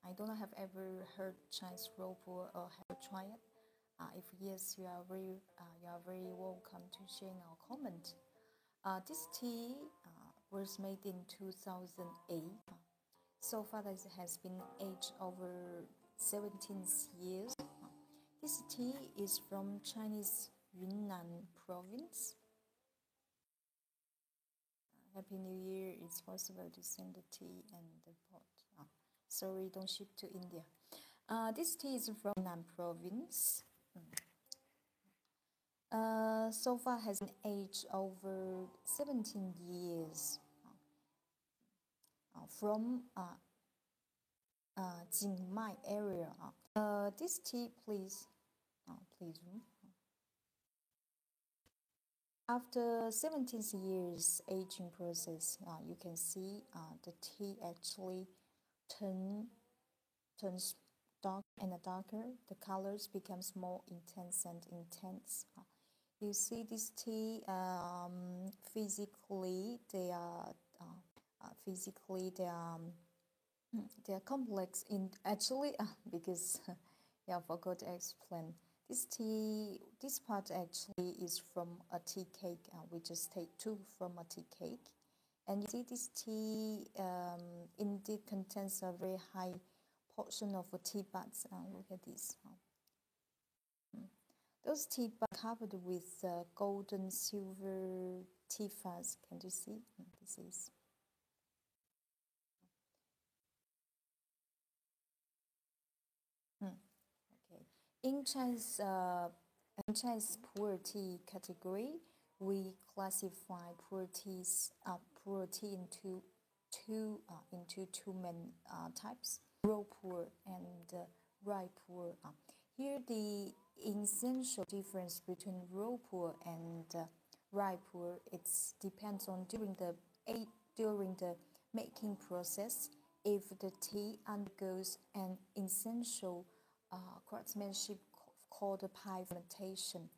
I don't have ever heard Chinese raw pu'er or have tried it. If yes, you are very welcome to share our comment. This tea was made in 2008. So far, it has been aged over 17 years. This tea is from Chinese Yunnan province. Happy New Year! It's possible to send the tea and the pot. Sorry, don't ship to India. This tea is from Yunnan province. So far has been aged over 17 years. From Jingmai area. This tea, please. Please. After 17 years aging process, you can see the tea actually turns dark and darker. The colors becomes more intense and intense. You see this tea physically they are they are complex in actually because yeah, I forgot to explain. This part actually is from a tea cake. We just take two from a tea cake, and you see this tea indeed contains a very high portion of tea buds. Look at this. Those tea buds covered with golden silver tea fuzz. Can you see? This is. Okay. In Chinese pu'er tea category, we classify pu'er tea into two main types: raw pu'er and dry pu'er. Here, the essential difference between raw pu'er and dry pu'er it depends on during the making process if the tea undergoes an essential craftsmanship called pie fermentation.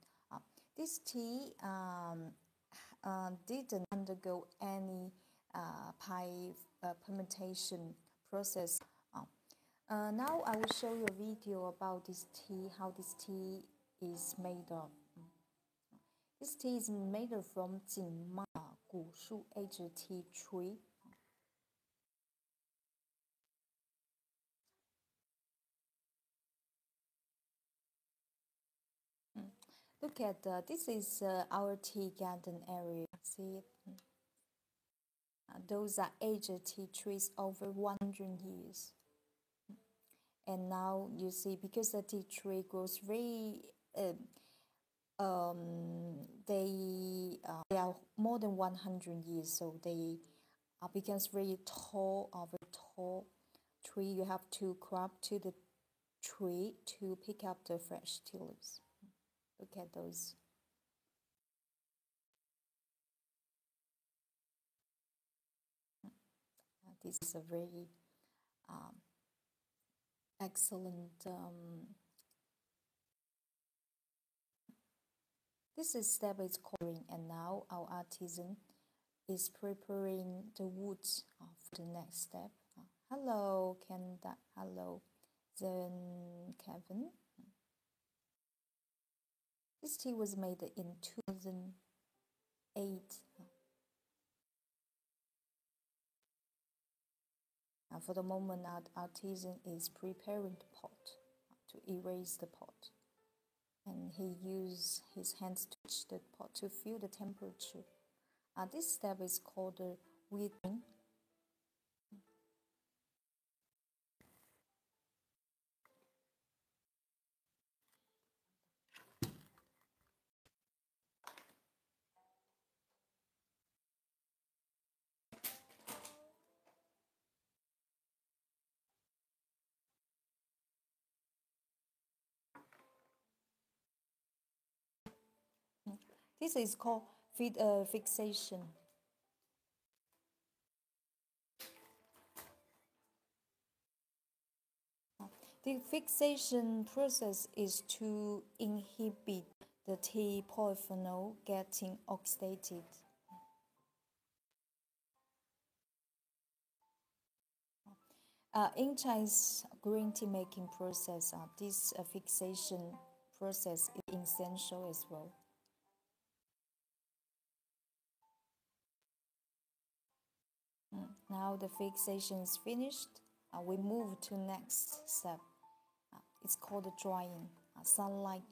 This tea didn't undergo any pie fermentation process. Now I will show you a video about this tea, how this tea is made of. This tea is made from Jingma Gushu aged tea tree. Look at this is our tea garden area. See it? Those are aged tea trees over 100 years. And now you see, because the tea tree grows very, they are more than 100 years, so they becomes very tall tree. You have to crop to the tree to pick up the fresh tea leaves. Look at those. This is a very excellent. This is step is coloring, and now our artisan is preparing the woods for the next step. Hello, Kenda. Hello, then Kevin. This tea was made in 2008. For the moment, our artisan is preparing the pot to erase the pot. And he used his hands to touch the pot to feel the temperature. This step is called the withering. This is called fixation. The fixation process is to inhibit the tea polyphenol getting oxidated. In Chinese green tea making process, this fixation process is essential as well. Now the fixation is finished. We move to next step. It's called drying, sunlight.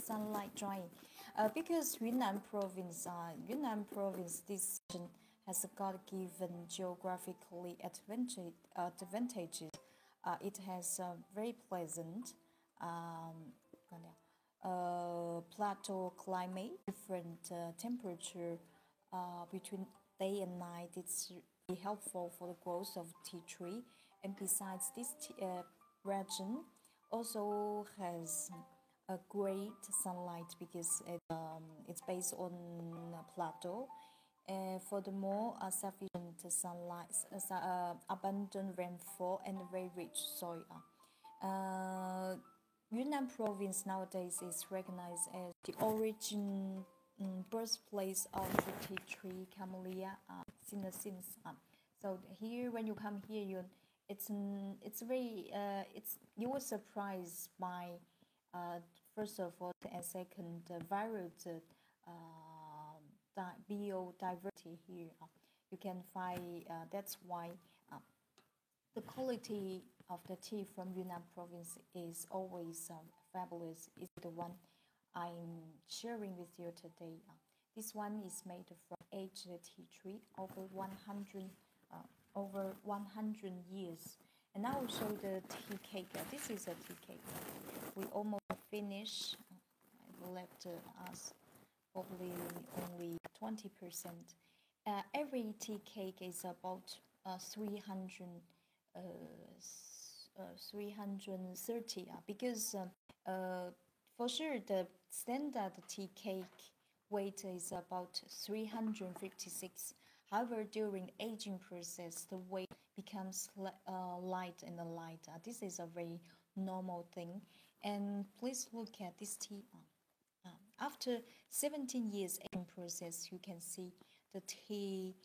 Sunlight drying. Because Yunnan province, this region has a God-given geographically advantages. It has a very pleasant um, plateau climate, different temperature between day and night. It's really helpful for the growth of tea tree. And besides, this region also has a great sunlight because it's based on a plateau. Furthermore, sufficient sunlight, abundant rainfall, and very rich soil. Uh, Yunnan province nowadays is recognized as the origin birthplace of the tea tree camellia sinensis. So here, when you come here, it's very you were surprised by first of all and second varied biodiversity here. You can find that's why the quality of the tea from Yunnan province is always fabulous. Is the one I'm sharing with you today. This one is made from aged tea tree over 100 years. And now I'll show the tea cake. This is a tea cake. We almost finished. I left us probably only 20%. Every tea cake is about 300 uh, 330 because for sure the standard tea cake weight is about 356. However, during aging process, the weight becomes light and light. This is a very normal thing. And please look at this tea. After 17 years aging process, you can see the tea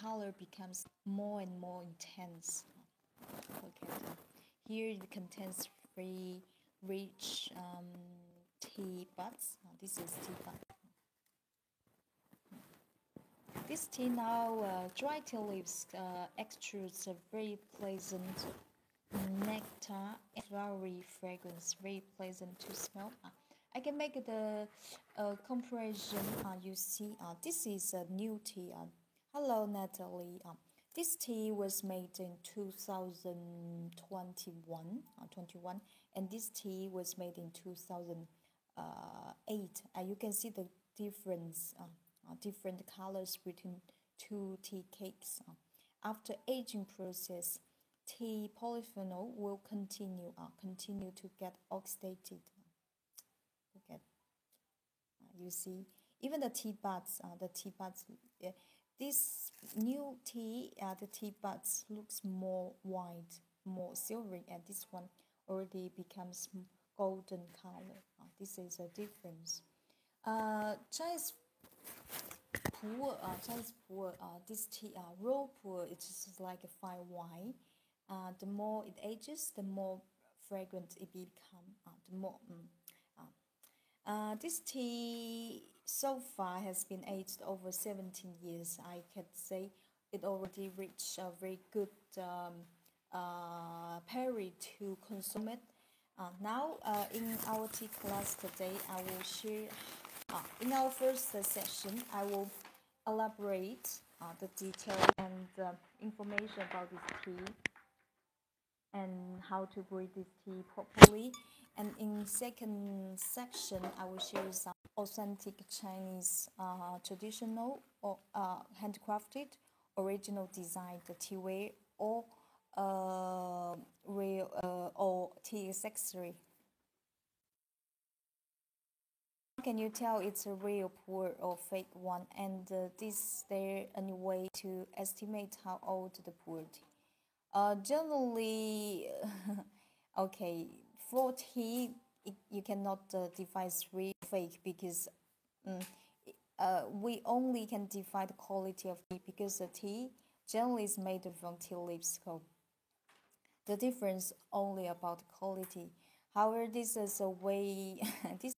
color becomes more and more intense. Look at that. Here it contains very rich tea buds. This is tea bud. This tea now, dry tea leaves extrudes a very pleasant nectar and flowery fragrance, very pleasant to smell. I can make the comparison. You see, this is a new tea. Hello, Natalie. This tea was made in 2021, 21, and this tea was made in 2008. You can see the difference, different colors between two tea cakes. After aging process, tea polyphenol will continue to get oxidated. Look at you see even the tea buds. This new tea, the tea buds looks more white, more silvery, and this one already becomes golden color. This is a difference. Chinese Chinese pour, this tea, raw pour, it's just like a fine wine. The more it ages, the more fragrant it become. The more this tea so far has been aged over 17 years. I can say it already reached a very good period to consume it. Now, in our tea class today, I will share. In our first session, I will elaborate the details and information about this tea and how to brew this tea properly. And in second section, I will share some authentic Chinese traditional or handcrafted original design the teaware or real or tea accessory. can you tell it's a real pour or fake one? And is there any way to estimate how old the pour tea? Generally, okay, for tea, you cannot define real fake because um, we only can define the quality of tea because the tea generally is made from tea leaves. So the difference only about quality. However, this is a way this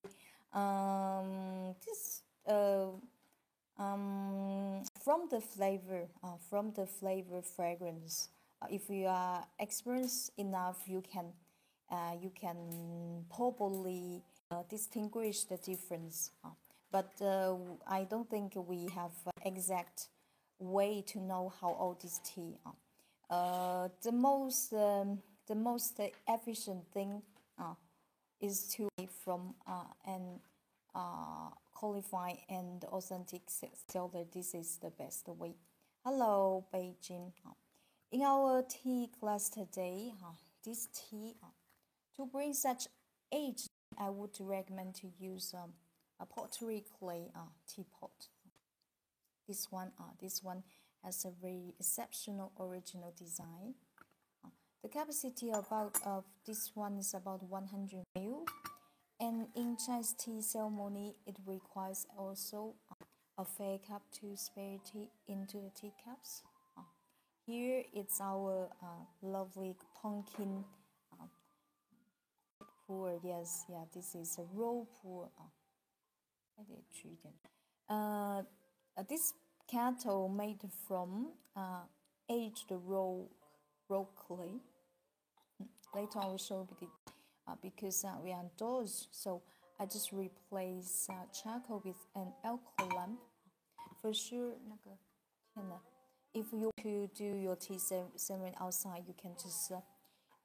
from the flavor fragrance. If you are experienced enough, you can probably distinguish the difference. But I don't think we have exact way to know how old is tea. The most efficient thing is to from an qualified and authentic seller. This is the best way. Hello, Beijing. In our tea class today, this tea to bring such age, I would recommend to use a pottery clay teapot. This one has a very exceptional original design. The capacity of this one is about 100 ml. And in Chinese tea ceremony, it requires also a fair cup to spare tea into the teacups. Here it's our lovely pumpkin pour. Yes, yeah, this is a roll pour. This kettle made from aged raw clay. Later I will show you because we are indoors, so I just replace charcoal with an alcohol lamp. For sure, if you to do your tea ceremony outside, you can just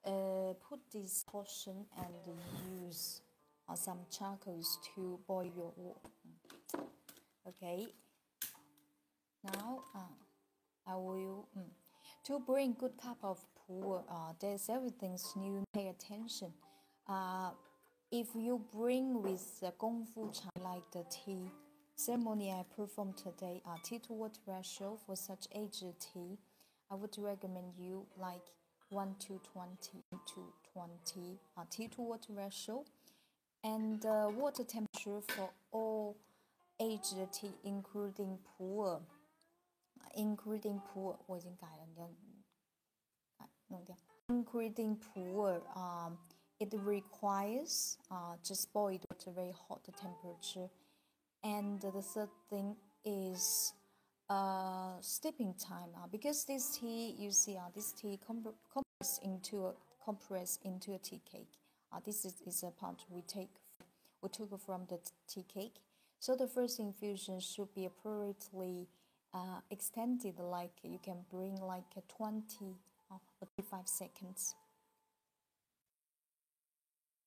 put this portion and use some charcoals to boil your water. Okay. Now I will to bring good cup of pour. There's everything's new. Pay attention. If you bring with the gongfu cha like the tea ceremony I performed today, tea to water ratio for such aged tea, I would recommend you like 1 to 20 to 20 tea to water ratio, and water temperature for all aged tea including pour.我已经改了，你要弄掉。Including pour, it requires just boiled water, very hot temperature. And the third thing is steeping time. Because this tea, you see, this tea compressed into a tea cake. This is a part we took from the tea cake. So the first infusion should be appropriately extended, like you can bring like 20 or 35 seconds.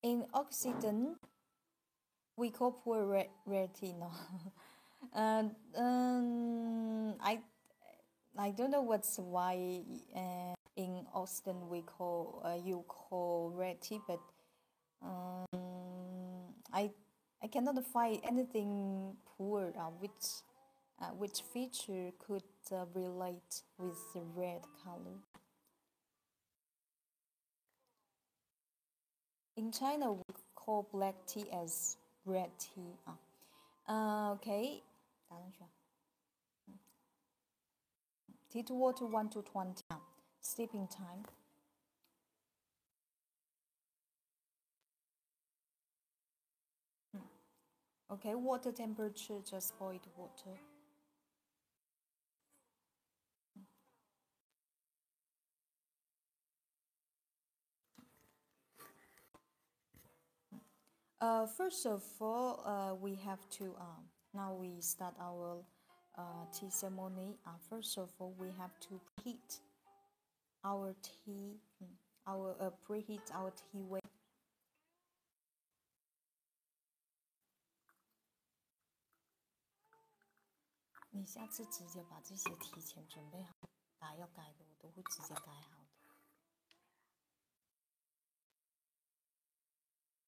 In Occident, we call pour red tea now. I don't know what's why in Austin we call you call red tea, but I cannot find anything pour which feature could relate with the red color. In China, we call black tea as red tea. Okay. Tea to water 1 to 20. Steeping time. Okay, water temperature, just boiled water. First of all, we have to now we start our tea ceremony. First of all, we have to preheat our tea, preheat our tea weight. 你下次直接把这些提前准备好，要改的我都会直接改好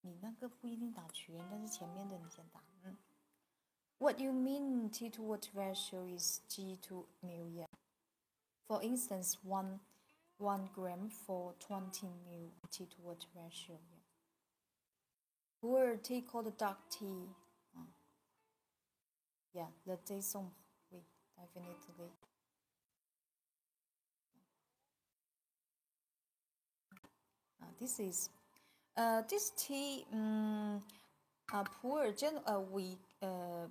的。你那个不一定打全，但是前面的你先打。What you mean T to watt ratio is G to mu? Yeah. For instance, 1 gram for 20 mu T to watt ratio. Yeah. Poor tea called dark tea. Yeah, the tea sombre. Oui, definitely. This is this tea poor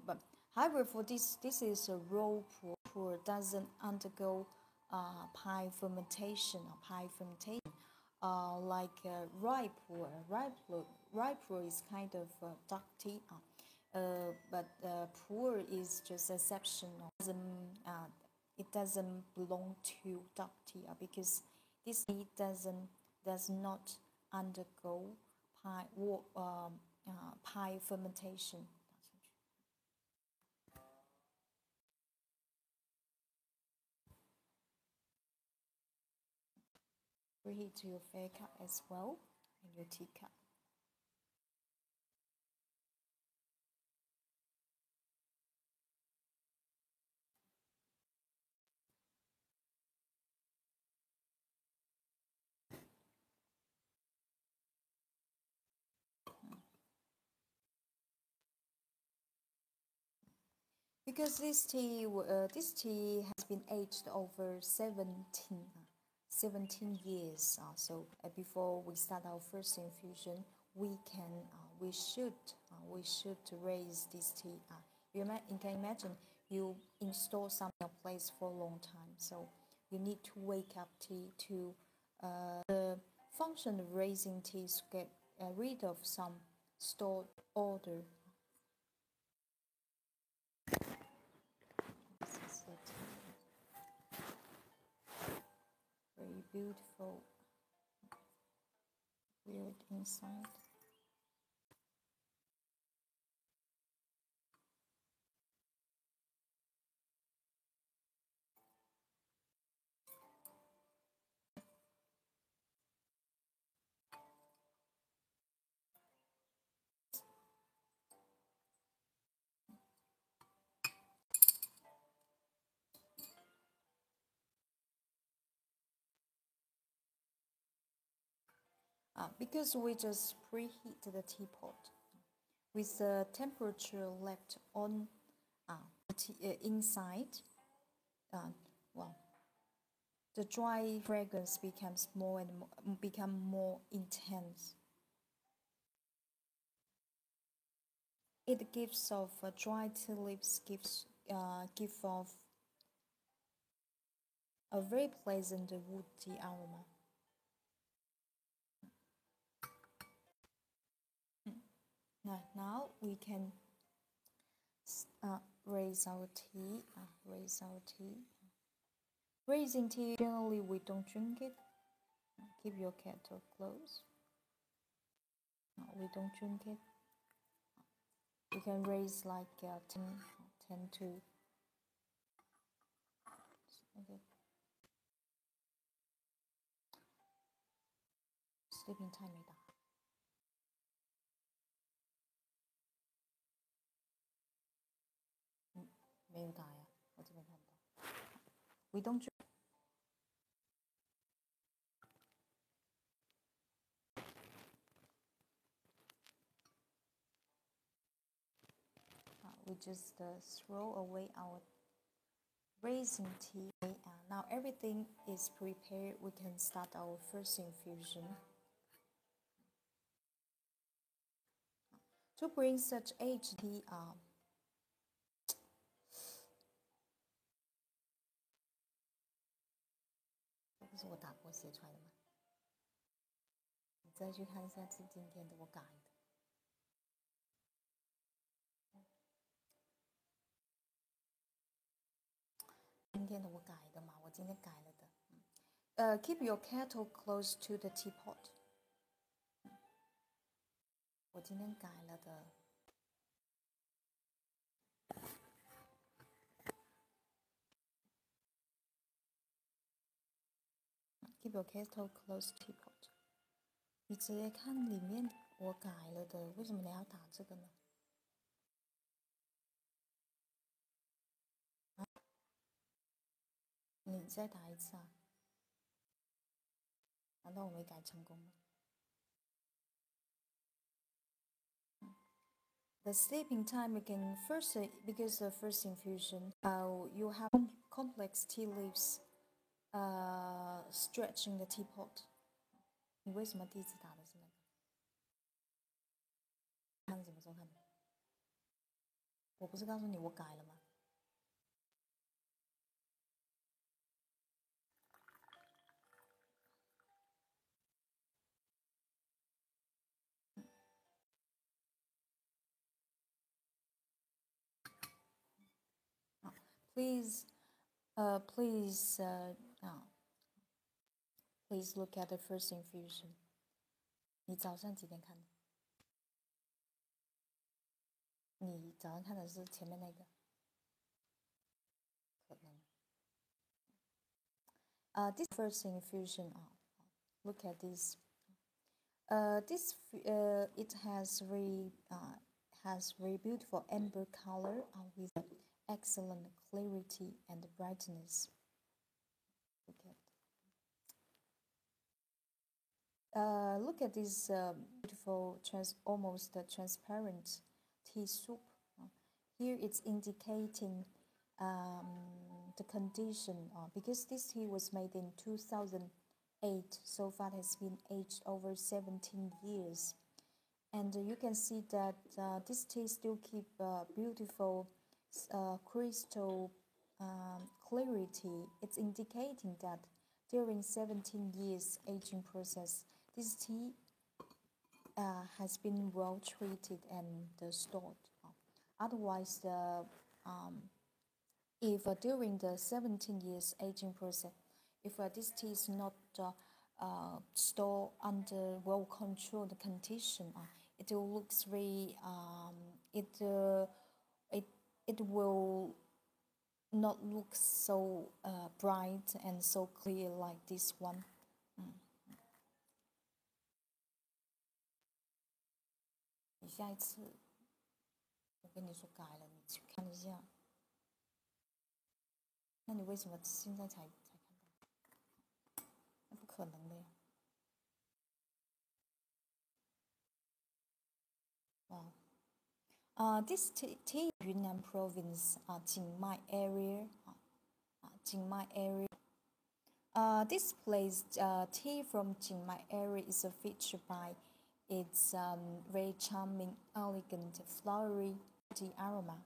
but however for this is a raw pour doesn't undergo pie fermentation like rye pour is kind of dark tea but pour is just exceptional it doesn't belong to dark tea because this tea does not undergo pie fermentation. Reheat your fair cup as well and your teacup. Because this tea has been aged over 17 years. So before we start our first infusion, we should raise this tea. You can imagine you install some in a place for a long time, so you need to wake up tea to the function of raising tea is to get rid of some stored order. Very beautiful, weird inside. Because we just preheat the teapot with the temperature left on inside, the dry fragrance becomes more intense. It gives off dry tea leaves give off a very pleasant woody aroma. Now we can raise our tea. Raising tea, generally we don't drink it. Keep your kettle close. We don't drink it. We can raise like 10 to okay. Sleeping time 没打。没有打呀，我这边看不到。We don't drink. We just throw away our raising tea. Now everything is prepared. We can start our first infusion. To bring such aged tea, 这不是我打过写出来的吗？你再去看一下是今天的我改的。今天的我改的嘛，我今天改了的。Keep your kettle close to the teapot. 我今天改了的。Keep your kettle close to teapot. 你直接看里面我改了的，为什么你要打这个呢？啊，你再打一次啊？难道我没改成功吗？The sleeping time again, first because the first infusion, you have complex tea leaves, stretching the teapot. 你为什么第一次打的是那个？看什么时候看的？我不是告诉你我改了吗？Please, please, please look at the first infusion. 你早上几点看的？你早上看的是前面那个？可能。This first infusion. Look at this. It has very beautiful amber color with excellent clarity and brightness. Look at this beautiful, almost transparent tea soup. Here it's indicating the condition because this tea was made in 2008, so far it has been aged over 17 years. And you can see that this tea still keep beautiful crystal clarity. It's indicating that during 17 years aging process, this tea has been well treated and stored. Otherwise, if during the 17 years aging process, if this tea is not stored under well-controlled condition, it will looks very it will not look so bright and so clear like this one. 你下一次我跟你说改了，你去看一下。那你为什么现在才看到？那不可能的呀！This tea Yunnan province, Jingmai area, Jingmai area. This place, tea from Jingmai area is featured by its very charming, elegant, flowery tea aroma.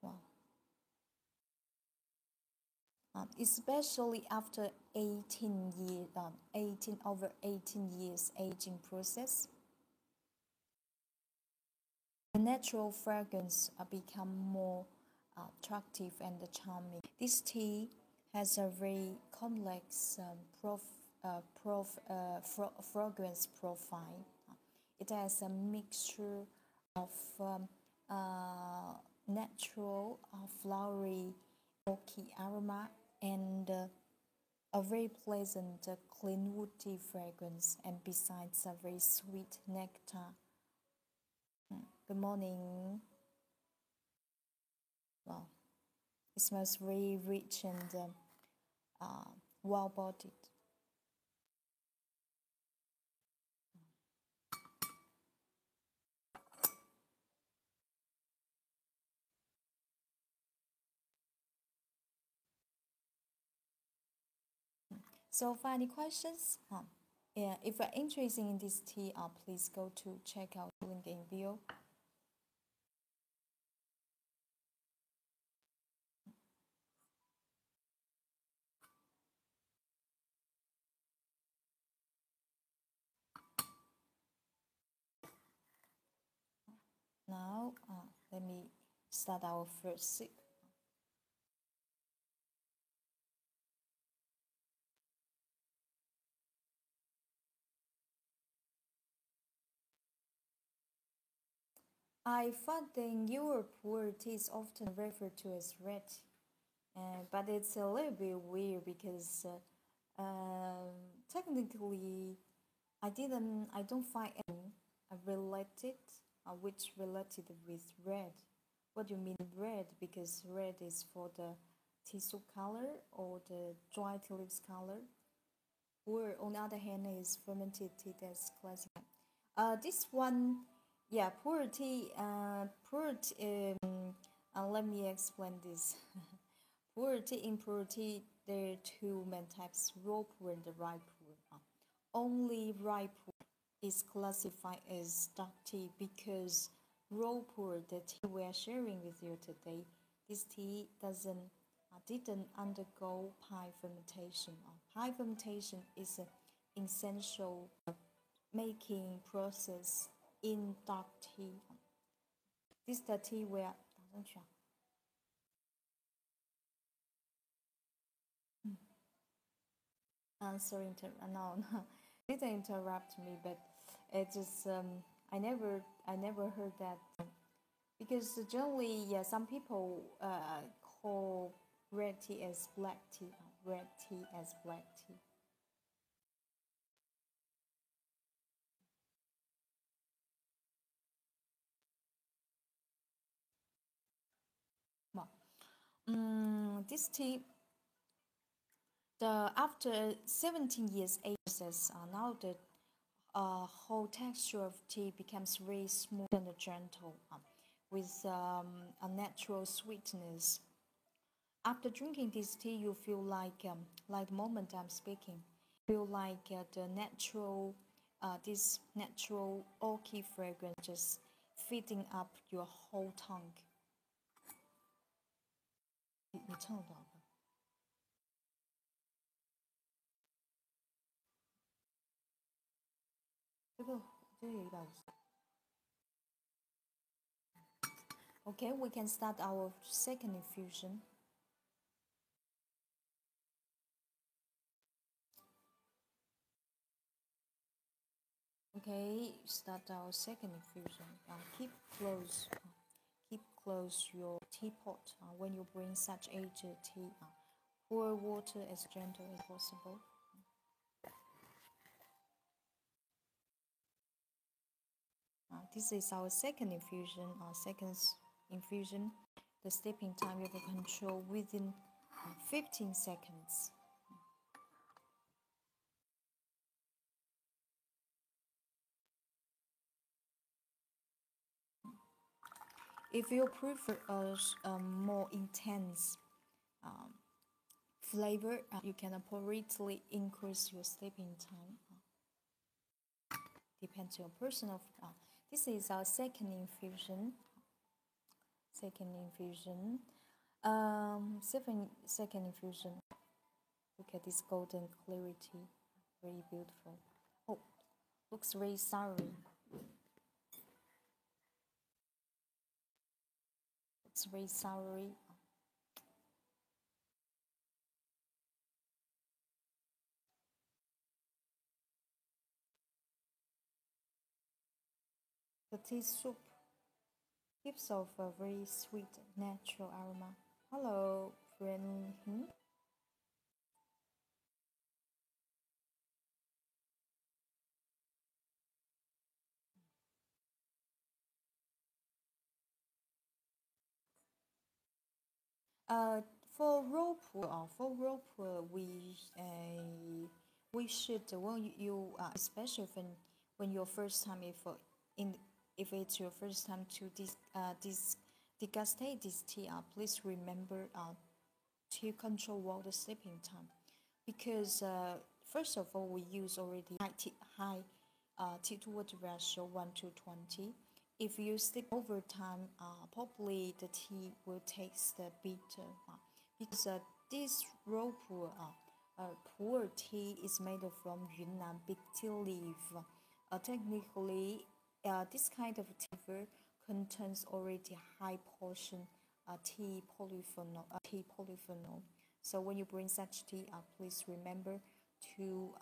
Wow. Especially after 18 years, 18 years aging process. The natural fragrance become more attractive and charming. This tea has a very complex fragrance profile. It has a mixture of natural flowery milky aroma and a very pleasant clean woody fragrance, and besides a very sweet nectar. Good morning. Wow, it smells very rich and well-bodied. So, far, any questions? Yeah, if you're interested in this tea, please go to check out the link in bio. Now, let me start our first sip. I thought that in Europe, tea is often referred to as red, but it's a little bit weird because technically I don't find any related, which related with red. What do you mean red? Because red is for the tea soup color or the dry tea leaves color. Or on the other hand is fermented tea that's classic. This one, yeah, pu'er tea, let me explain this. Pu'er tea, in pu'er tea, there are two main types, raw pu'er and the dry pu'er. Only dry pu'er is classified as dark tea because raw pu'er, the tea we are sharing with you today, this tea didn't undergo pie fermentation. Pie fermentation is an essential making process in dark tea. This is the tea we are 打上去啊。Sorry, no, no, didn't interrupt me, but it just I never heard that because generally, yeah, some people call red tea as black tea, red tea as black tea. Well, this tea, the after 17 years ages, now the whole texture of tea becomes very smooth and gentle, with a natural sweetness. After drinking this tea, you feel like the moment I'm speaking, feel like the natural, this natural oaky fragrance just filling up your whole tongue. 你唱得到吗？这个有150。Okay, we can start our second infusion. Okay, start our second infusion. Keep close your teapot when you bring such aged tea. Pour water as gentle as possible. This is our second infusion. The steeping time you can control within 15 seconds. If you prefer a more intense flavor, you can appropriately increase your steeping time. Depends on your personal. This is our second infusion. Second infusion. Second infusion. Look at this golden clarity, very beautiful. Oh, looks very soury. It's very soury. The tea soup gives off a very sweet, natural aroma. Hello, friend. Uh, for rope, we should when you especially when your first time in if it's your first time to degustate this tea, please remember to control well the sleeping time, because first of all we use already high tea to water ratio 1 to 20. If you sleep over time, probably the tea will taste bitter, because this raw pu'er tea is made from Yunnan big tea leaf. Technically, this kind of tea contains already high portion tea polyphenol. So when you bring such tea, please remember to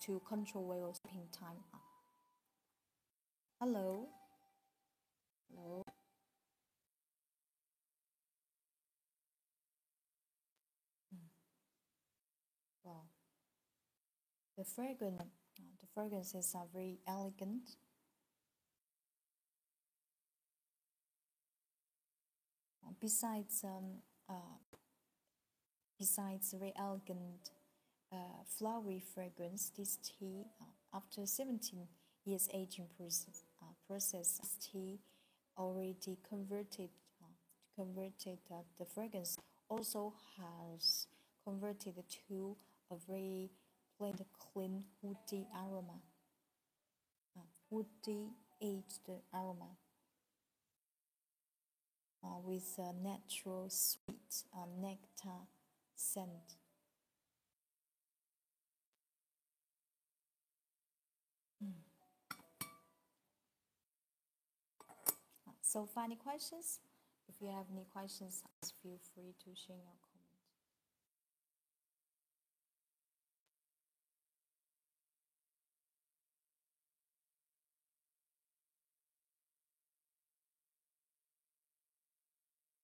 to control your steeping time. Hello, hello. Wow. the fragrances are very elegant. Besides, besides very elegant flowery fragrance, this tea, after 17 years aging process, this tea already converted the fragrance also has converted to a very plain, clean, woody aroma, woody aged aroma, with a natural sweet nectar scent. So, final questions? If you have any questions, feel free to share your comment.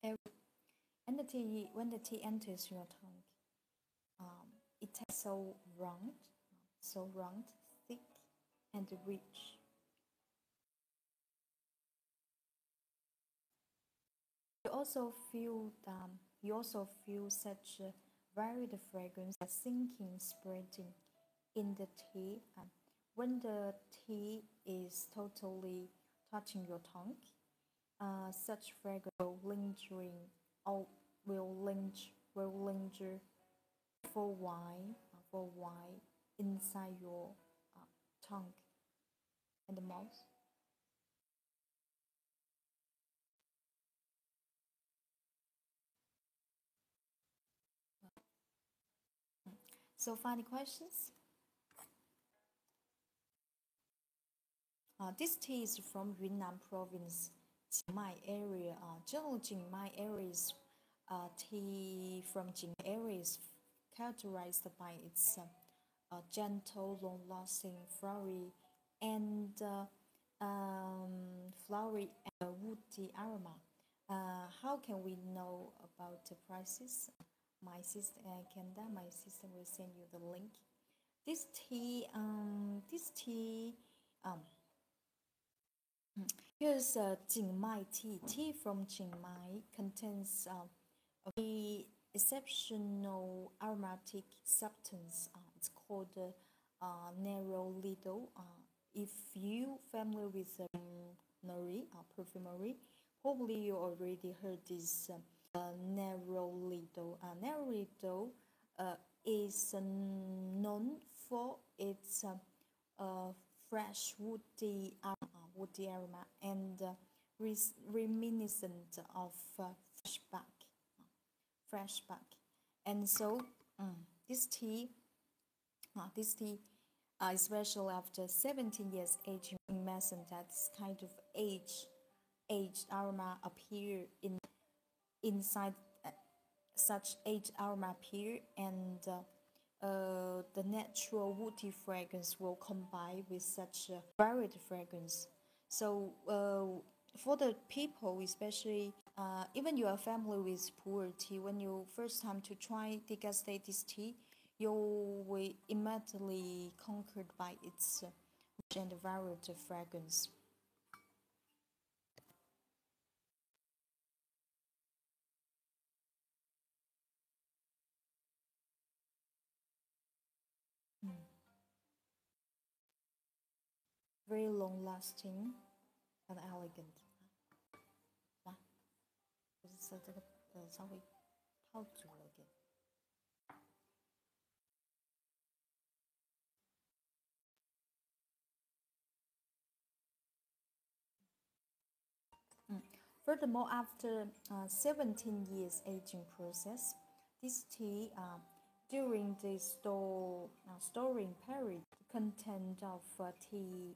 And when the tea enters your tongue, it tastes so round, thick, and rich. You also feel such a varied fragrance, sinking, spreading in the tea. When the tea is totally touching your tongue, such fragrance will lingering, or will linger for a while inside your tongue and the mouth. So, final questions? This tea is from Yunnan province, Qingmai area. General Qingmai areas, tea from Qingmai areas characterized by its gentle, long-lasting, and flowery and woody aroma. How can we know about the prices? My sister Kenda, my sister will send you the link. This tea, here's Jingmai tea. Tea from Jingmai contains a exceptional aromatic substance. It's called Nero Lido. If you familiar with nori, perfumery, probably you already heard this Nero Lido. Nero Lido is known for its fresh woody aroma and reminiscent of fresh back. And so this tea, especially after 17 years aging, imagine that this kind of aged aroma appear inside such aged aroma appear, and the natural woody fragrance will combine with such a varied fragrance. So for the people, especially even you are familiar with pu'er tea, when you first time to try degustate this tea, you will immediately conquered by its rich and varied fragrance. Very long lasting and elegant. 来，就是这个稍微泡足了一点。Furthermore, after 17 years aging process, this tea during the storing period, content of tea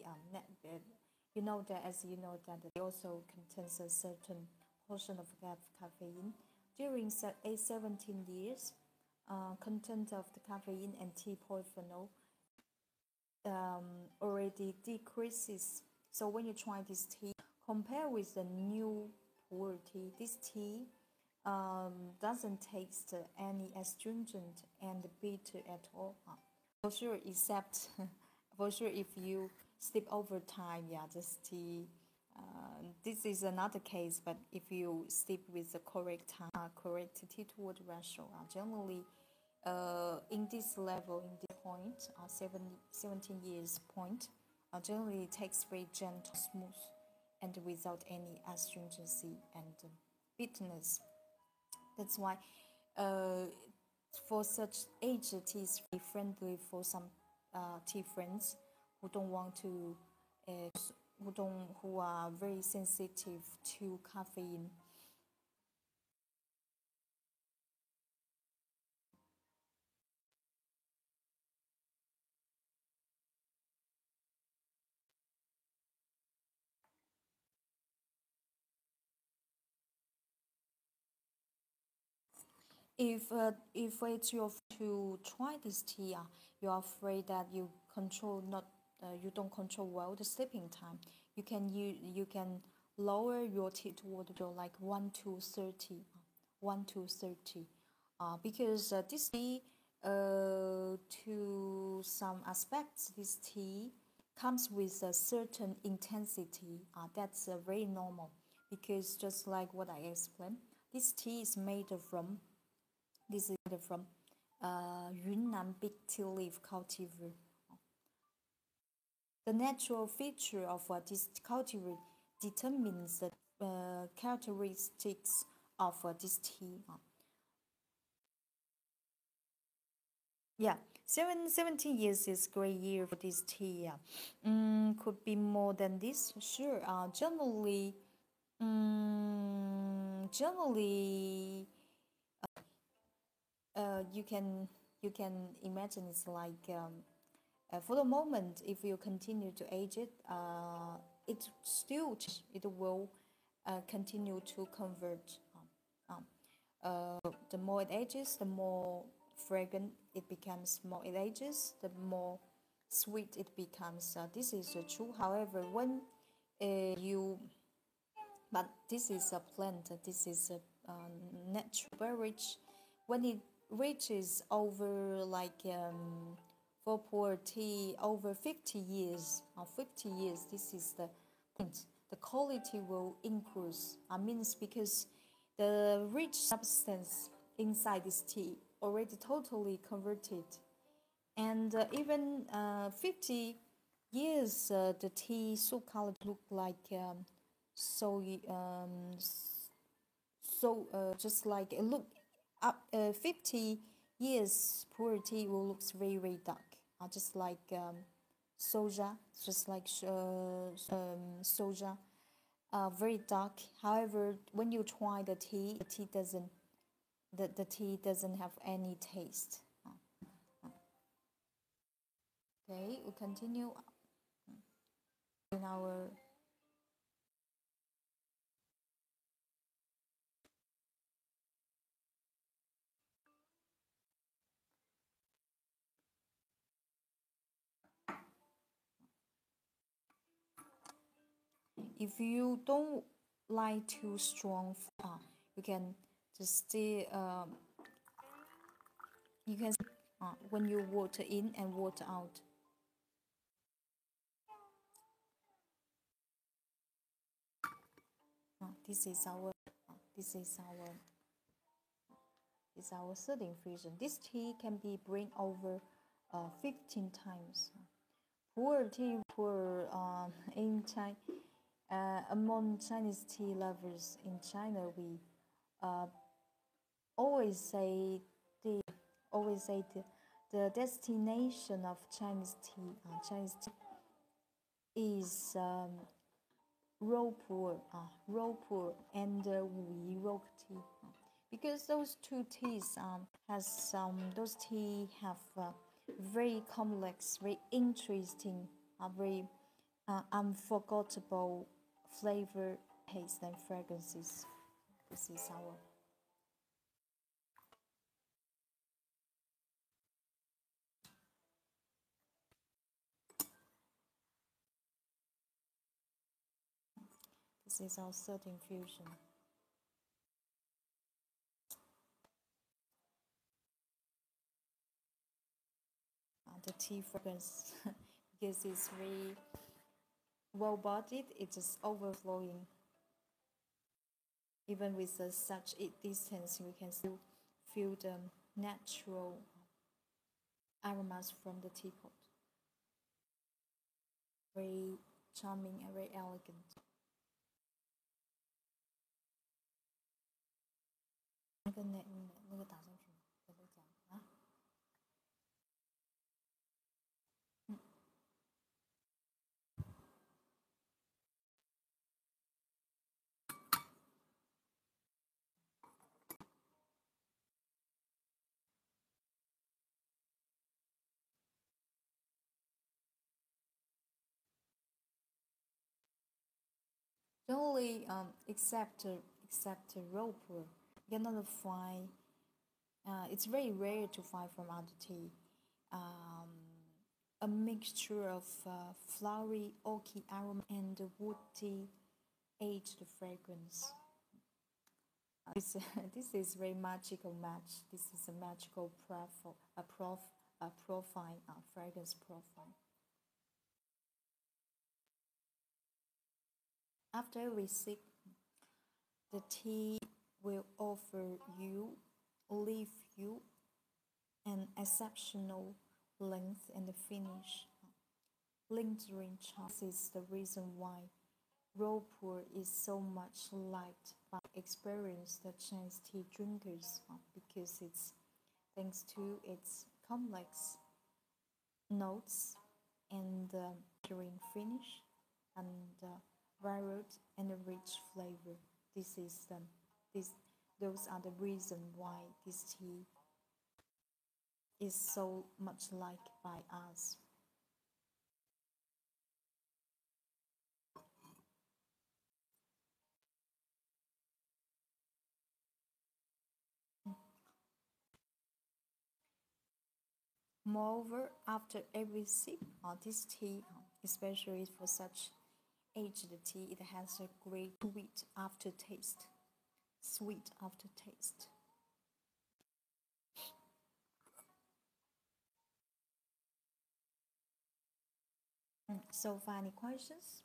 you know that as you know that it also contains a certain portion of caffeine. During 17 years, content of the caffeine and tea polyphenol already decreases. So when you try this tea, compare with the new pu'er tea, this tea doesn't taste any astringent and bitter at all. for sure, except for sure if you sleep over time, yeah, this tea. This is another case, but if you sleep with the correct time, correct teetotal ratio, generally, in this level, in this point, 17 years point, generally it takes very gentle, smooth, and without any astringency and bitterness. That's why, for such age, tea is very friendly for some tea friends who don't want to, who are very sensitive to caffeine. If it's your to try this tea, you're afraid that you don't control well the sleeping time. You can lower your tea toward your like 1 to 30, 1 to 30, because this tea, to some aspects, this tea comes with a certain intensity. That's very normal, because just like what I explained, this tea is made from this is from Yunnan big tea leaf cultivar. The natural feature of this cultivar determines the characteristics of this tea. Yeah, 17 years is great year for this tea. Yeah. Could be more than this, sure. Generally, you can imagine it's like, for the moment, if you continue to age it, it will continue to convert. The more it ages, the more fragrant it becomes. More it ages, the more sweet it becomes. This is true. However, when you but this is a plant. This is a natural beverage. When it reaches over like, for poor tea over 50 years, this is the point. The quality will increase. I means because the rich substance inside this tea already totally converted, and even 50 years, the tea so colored look like, so just like it look up 50 years poor tea will looks very very dark, just like soja, just like soja, very dark. However, when you try the tea doesn't have any taste. Okay, we continue in our. If you don't like too strong, you can just stay. You can, when you water in and water out. This is our. This is our. Is our third infusion. This tea can be brewed over 15 times. Poor tea, poor in China. Among Chinese tea lovers in China, we uh, always say the destination of Chinese tea is Ropur and Wuyi Rock tea, because those two teas those tea have very complex, very interesting, very unforgettable flavor, taste, and fragrances. This is our. This is our third infusion. the tea fragrance because it's very well bodied, it's just overflowing. Even with such a distance, you can still feel the natural aromas from the teapot. Very charming and very elegant. 那个打上去吗？跟那讲啊。Generally, except rope, you cannot find. It's very rare to find from other tea. A mixture of flowery oaky aroma and woody aged fragrance. This is very magical match. This is a magical profile, fragrance profile. After every sip, the tea will leave you an exceptional length and finish. Lingering charm is the reason why Ropur is so much liked by experienced Chinese tea drinkers because it's thanks to its complex notes and nurturing finish and varied and rich flavor. Those are the reason why this tea is so much liked by us. Moreover, after every sip of this tea, especially for such aged tea, it has a great sweet aftertaste. Sweet aftertaste. So far, any questions?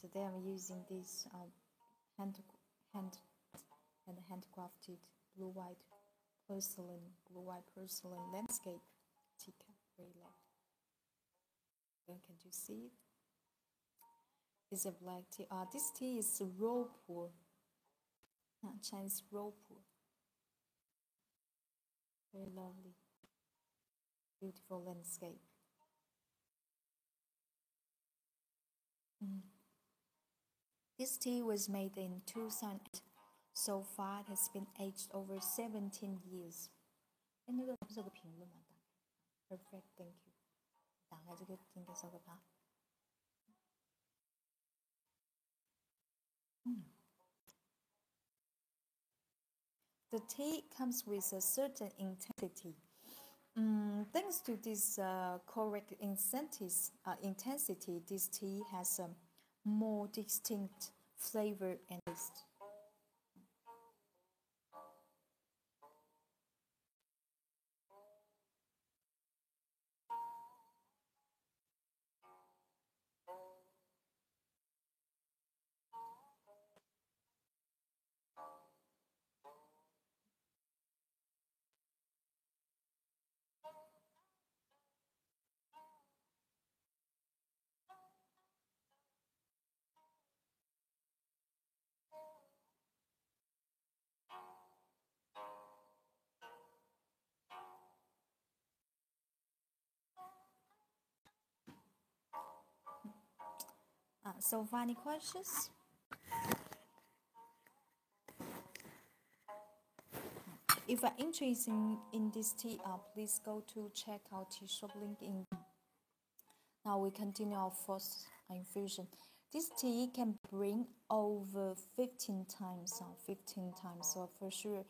Today I'm using this hand hand and handcrafted blue white porcelain landscape teacup, very light. Then can you see it? It's a black tea. This tea is raw pour, Chinese raw pour. Very lovely, beautiful landscape. This tea was made in 2008. So far, it has been aged over 17 years. 哎，那个不是有个评论吗？打开，perfect, thank you。打开这个应该是个吧。The tea comes with a certain intensity. Thanks to this correct intensity, this tea has a more distinct flavor and taste. So far, any questions? If you're interested in this tea, please go to check out tea shop link in. Now we continue our first infusion. This tea can bring over 15 times, 15 times. So for sure,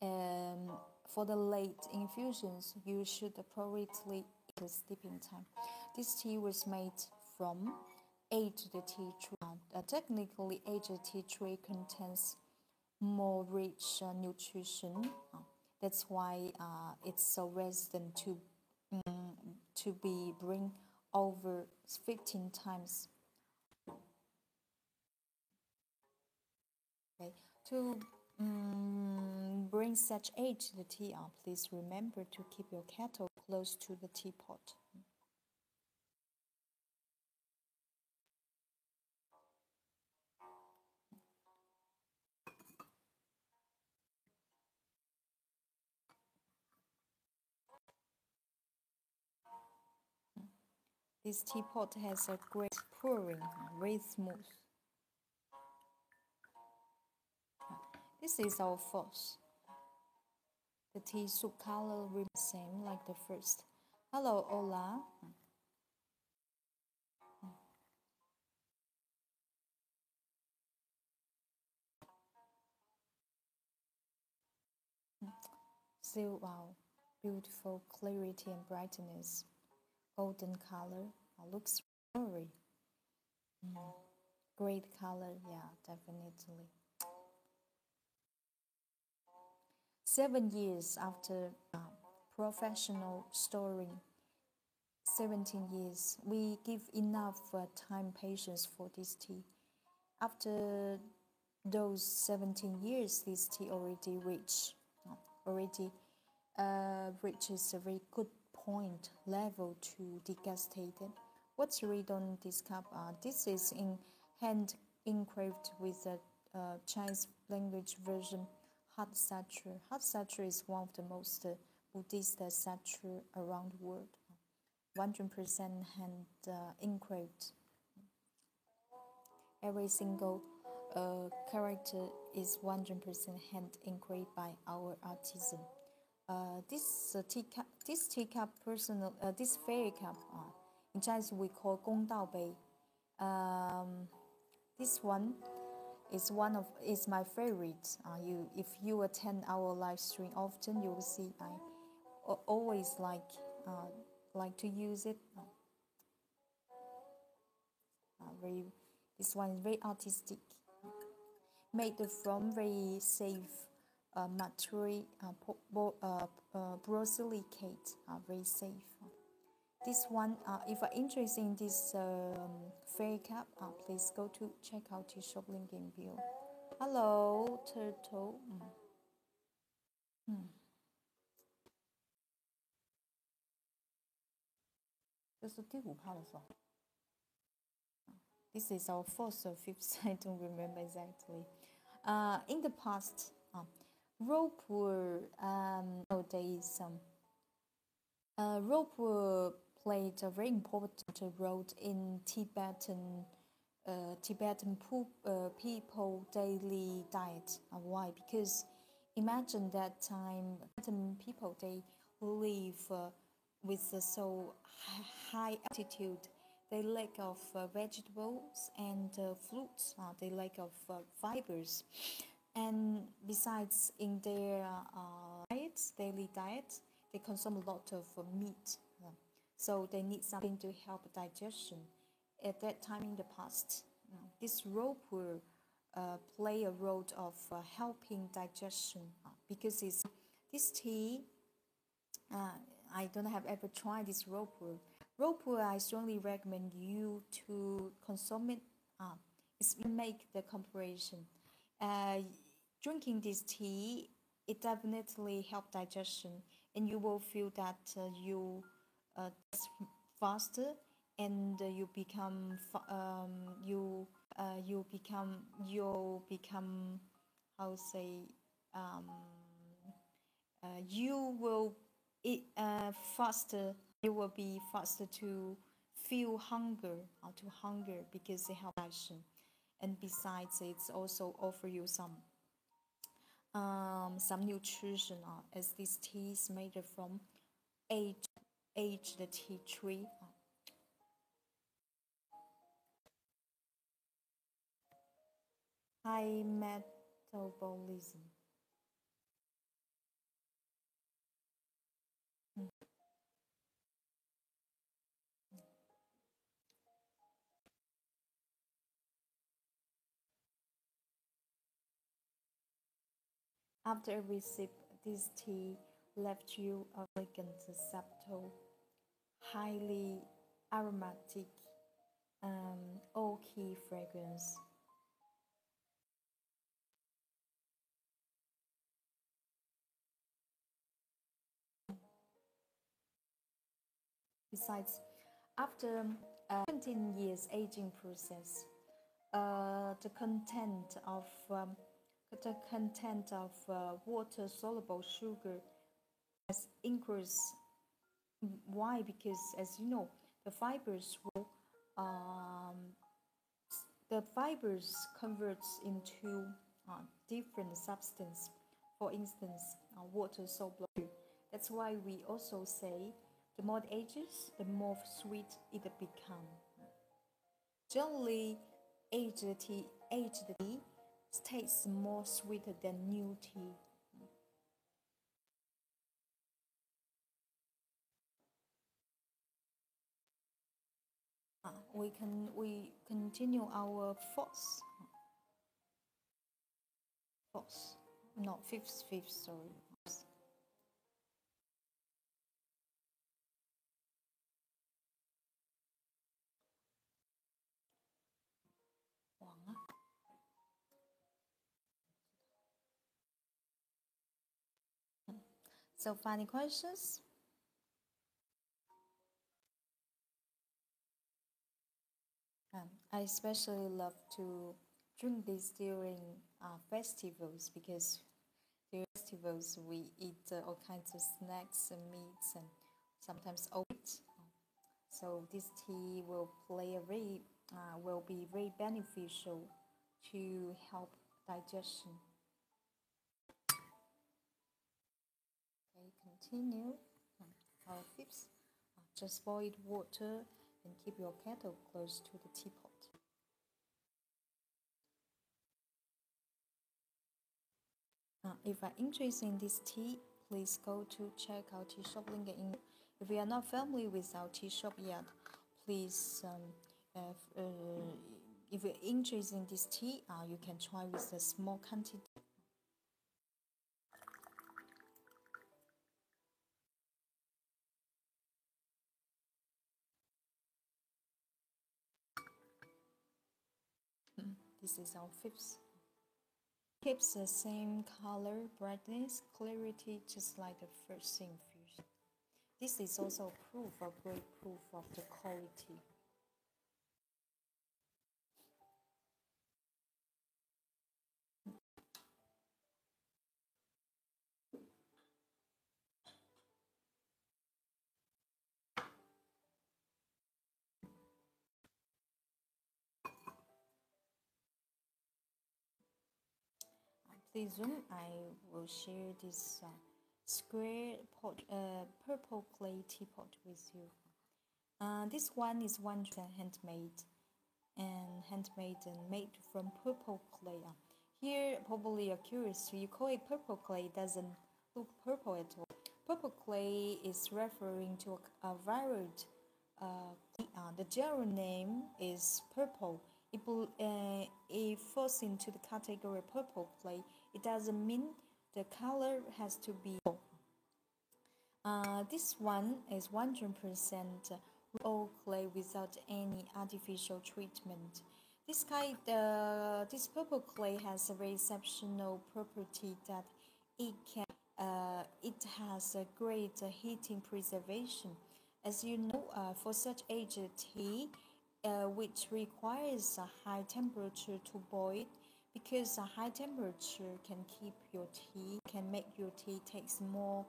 for the late infusions, you should appropriately the sleeping time. This tea was made from aged tea tree. Technically, aged tea tree contains more rich nutrition. That's why it's so resistant to be bring over 15 times. Okay. To bring such aged tea up, please remember to keep your kettle close to the teapot. This teapot has a great pouring, very smooth. This is our fourth. The tea soup color remains the same like the first. Hello, Ola. Still, wow, beautiful clarity and brightness. Golden color looks very great color. Yeah, definitely. 7 years after professional storing, 17 years, we give enough time patience for this tea. After those 17 years, this tea already reaches a very good point level to degustated. What's read on this cup? This is in hand engraved with a Chinese language version. Heart Sutra. Heart Sutra is one of the most Buddhist sutra around the world. 100% hand engraved. Every single character is 100% hand engraved by our artisan. This teacup this fairy cup, in Chinese we call 公道杯. This one is my favorite. If you attend our live stream often, you will see I always like to use it. This one is very artistic, made from very safe material, borosilicate, very safe. This one, if you're interested in this fairy cup, please go to check out the shop link in below. Hello, turtle. 这是第五泡的时候。This is our fourth or fifth. I don't remember exactly. In the past, rope were nowadays rope were played a very important role in Tibetan people daily diet. Why? Because imagine that time Tibetan people they live with so high altitude. They lack of vegetables and fruits. They lack of fibers, and besides, in their daily diet, they consume a lot of meat. So they need something to help digestion. At that time in the past, this rope will play a role of helping digestion because this tea. I don't have ever tried this rope wool. Rope wool, I strongly recommend you to consume it. It's make the comparison. Drinking this tea, it definitely help digestion, and you will feel that you faster, and you become how say you will eat faster. You will be faster to feel hunger or to hunger because they have digestion, and besides, it's also offer you some nutrition as this tea is made from aged tea tree. High metabolism. After every sip, this tea left you a elegant, subtle, highly aromatic, oaky fragrance. Besides, after 17 years aging process, the content of water soluble sugar has increased. Why? Because as you know, the fibers will um, the fibers converts into different substance. For instance, water soluble. That's why we also say the more it ages, the more sweet it becomes. Generally, aged tea tastes more sweeter than new tea. We continue our fourth, no fifth, sorry. 黄啊 So funny questions. I especially love to drink this during festivals because during festivals we eat all kinds of snacks and meats and sometimes oats. So this tea will be very beneficial to help digestion. Okay, continue. Our tips: just boil water and keep your kettle close to the teapot. If you're interested in this tea, please go to check our tea shop link in. If you are not familiar with our tea shop yet, please, if you're interested in this tea, you can try with a small quantity. This is our fifth. Keeps the same color, brightness, clarity, just like the first infusion. This is also proof, a great proof of the quality. Please zoom. I will share this square pot, purple clay teapot with you. This one is 100% handmade and made from purple clay. Here, probably you're curious. You call it purple clay, doesn't look purple at all. Purple clay is referring to a varied the general name is purple. It falls into the category purple clay. It doesn't mean the color has to be. This one is 100% raw clay without any artificial treatment. This purple clay has a very exceptional property that it has a great heating preservation. As you know, for such aged tea, which requires a high temperature to boil, because a high temperature can make your tea taste more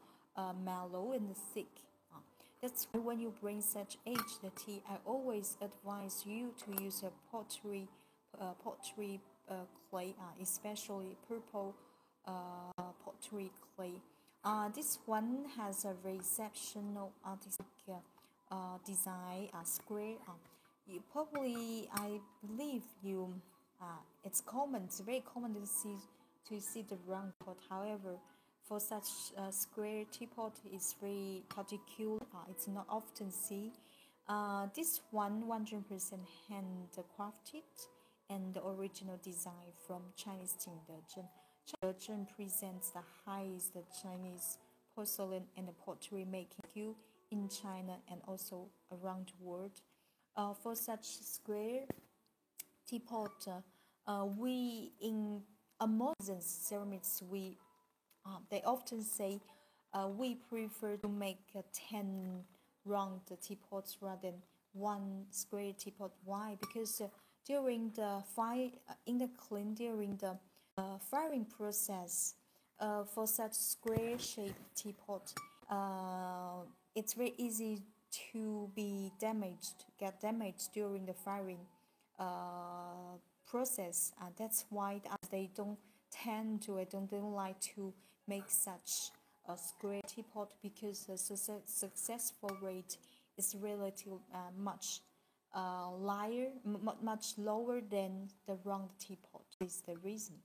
mellow and thick. That's why when you bring such aged tea, I always advise you to use a pottery clay, especially purple pottery clay. This one has a very exceptional artistic design, square. I believe it's common. It's very common to see the round pot. However, for such a square teapot, it's very particular. It's not often seen. This one 100% handcrafted and the original design from Chinese 景德镇 Zhejiang presents the highest Chinese porcelain and pottery making skill in China and also around the world. For such square teapot, we in modern ceramics they often say we prefer to make 10 round teapots rather than one square teapot. Why? Because during the fire in the kiln during the firing process for such square shaped teapot, it's very easy to be damaged, get damaged during the firing process. That's why they don't tend to, I don't like to make such a square teapot because the successful rate is relatively much lower than the round teapot. This is the reason.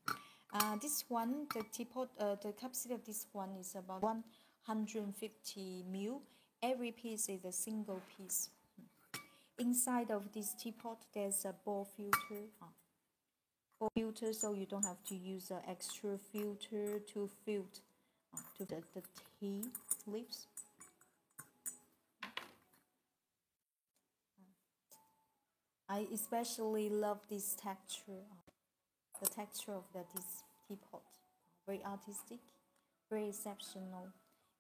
This one, the teapot, the capacity of this one is about 150 ml. Every piece is a single piece. Inside of this teapot, there's a ball filter. So you don't have to use an extra filter to filter to the tea leaves. I especially love this texture, the texture of this teapot. Very artistic, very exceptional,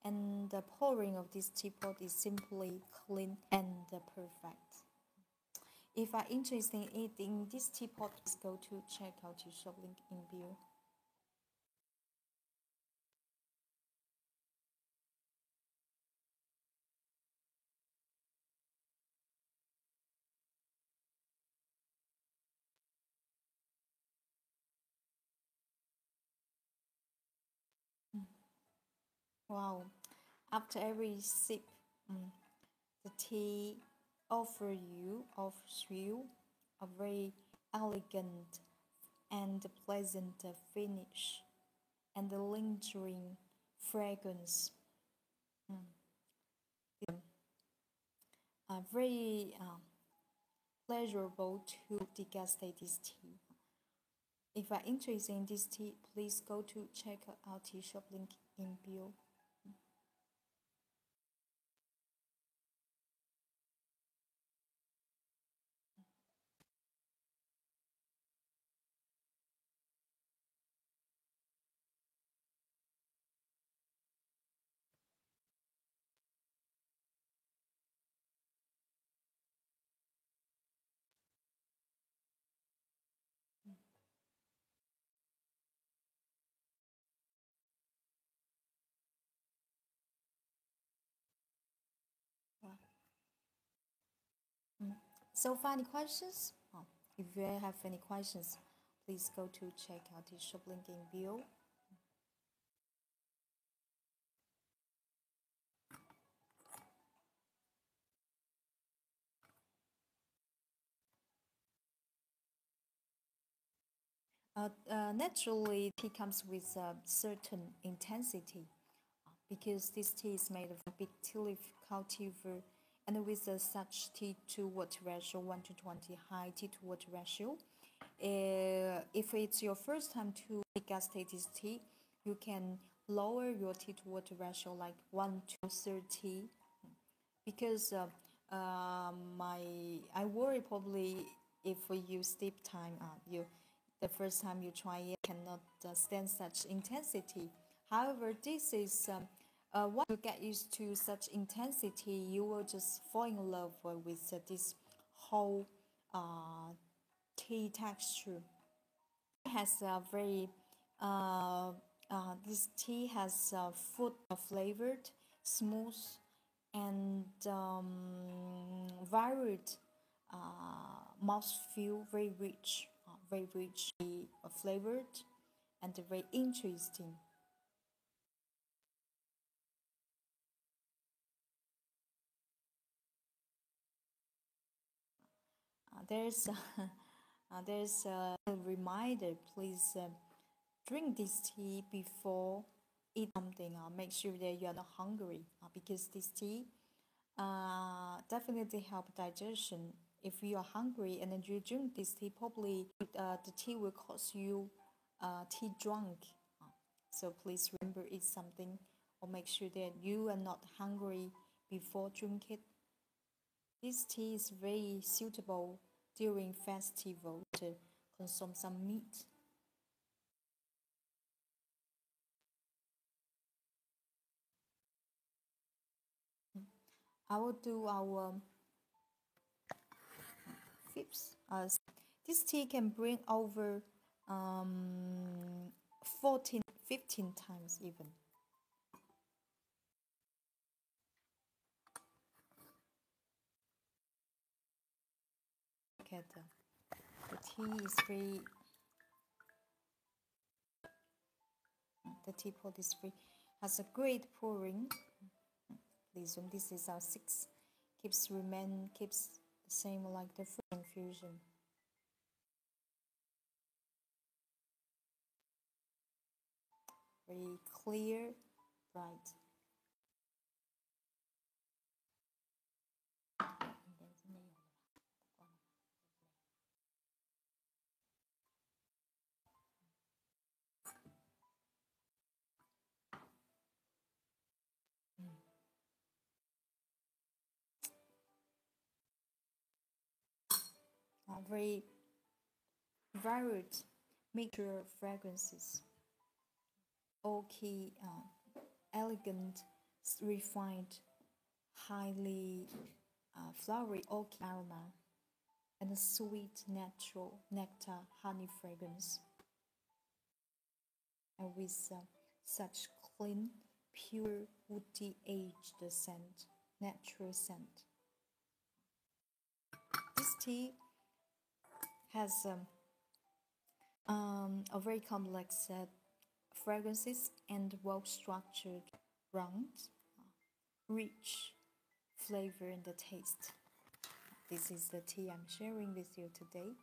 and the pouring of this teapot is simply clean and perfect. If you are interested in eating this teapot, please go to check out the shop link in below. Wow! After every sip, the tea offers you a very elegant and pleasant finish and the lingering fragrance. Very pleasurable to degustate this tea. If you are interested in this tea, please go to check out the shop link in below. So far, any questions? If you have any questions, please go to check out the shop link in below. Naturally, tea comes with a certain intensity because this tea is made of a big tea leaf cultivar and with such tea to water ratio 1 to 20 high tea to water ratio. If it's your first time to degustate this tea, you can lower your tea to water ratio like 1 to 30 because I worry probably if you steep time you the first time you try it cannot stand such intensity. However, this is once you get used to such intensity, you will just fall in love with this whole tea texture. It has a very this tea has food flavored, smooth, and varied mouthfeel, very rich, flavored, and very interesting. There's there's a reminder. Please drink this tea before eat something. Make sure that you are not hungry because this tea definitely help digestion. If you are hungry and then you drink this tea, probably the tea will cause you tea drunk. So please remember eat something or make sure that you are not hungry before drink it. This tea is very suitable during festival to consume some meat. I will do our fifth. This tea can bring over 14, 15 times even. Look at the tea is very. The teapot is very has a great pouring. Please, this is our six. Keeps the same like the first infusion. Very clear, bright. Very varied mixture of fragrances. Oaky, elegant, refined, highly flowery oak aroma, and a sweet natural nectar honey fragrance. And with such clean, pure, woody aged scent, natural scent. This tea has a very complex fragrances and well-structured, round, rich flavor and the taste. This is the tea I'm sharing with you today.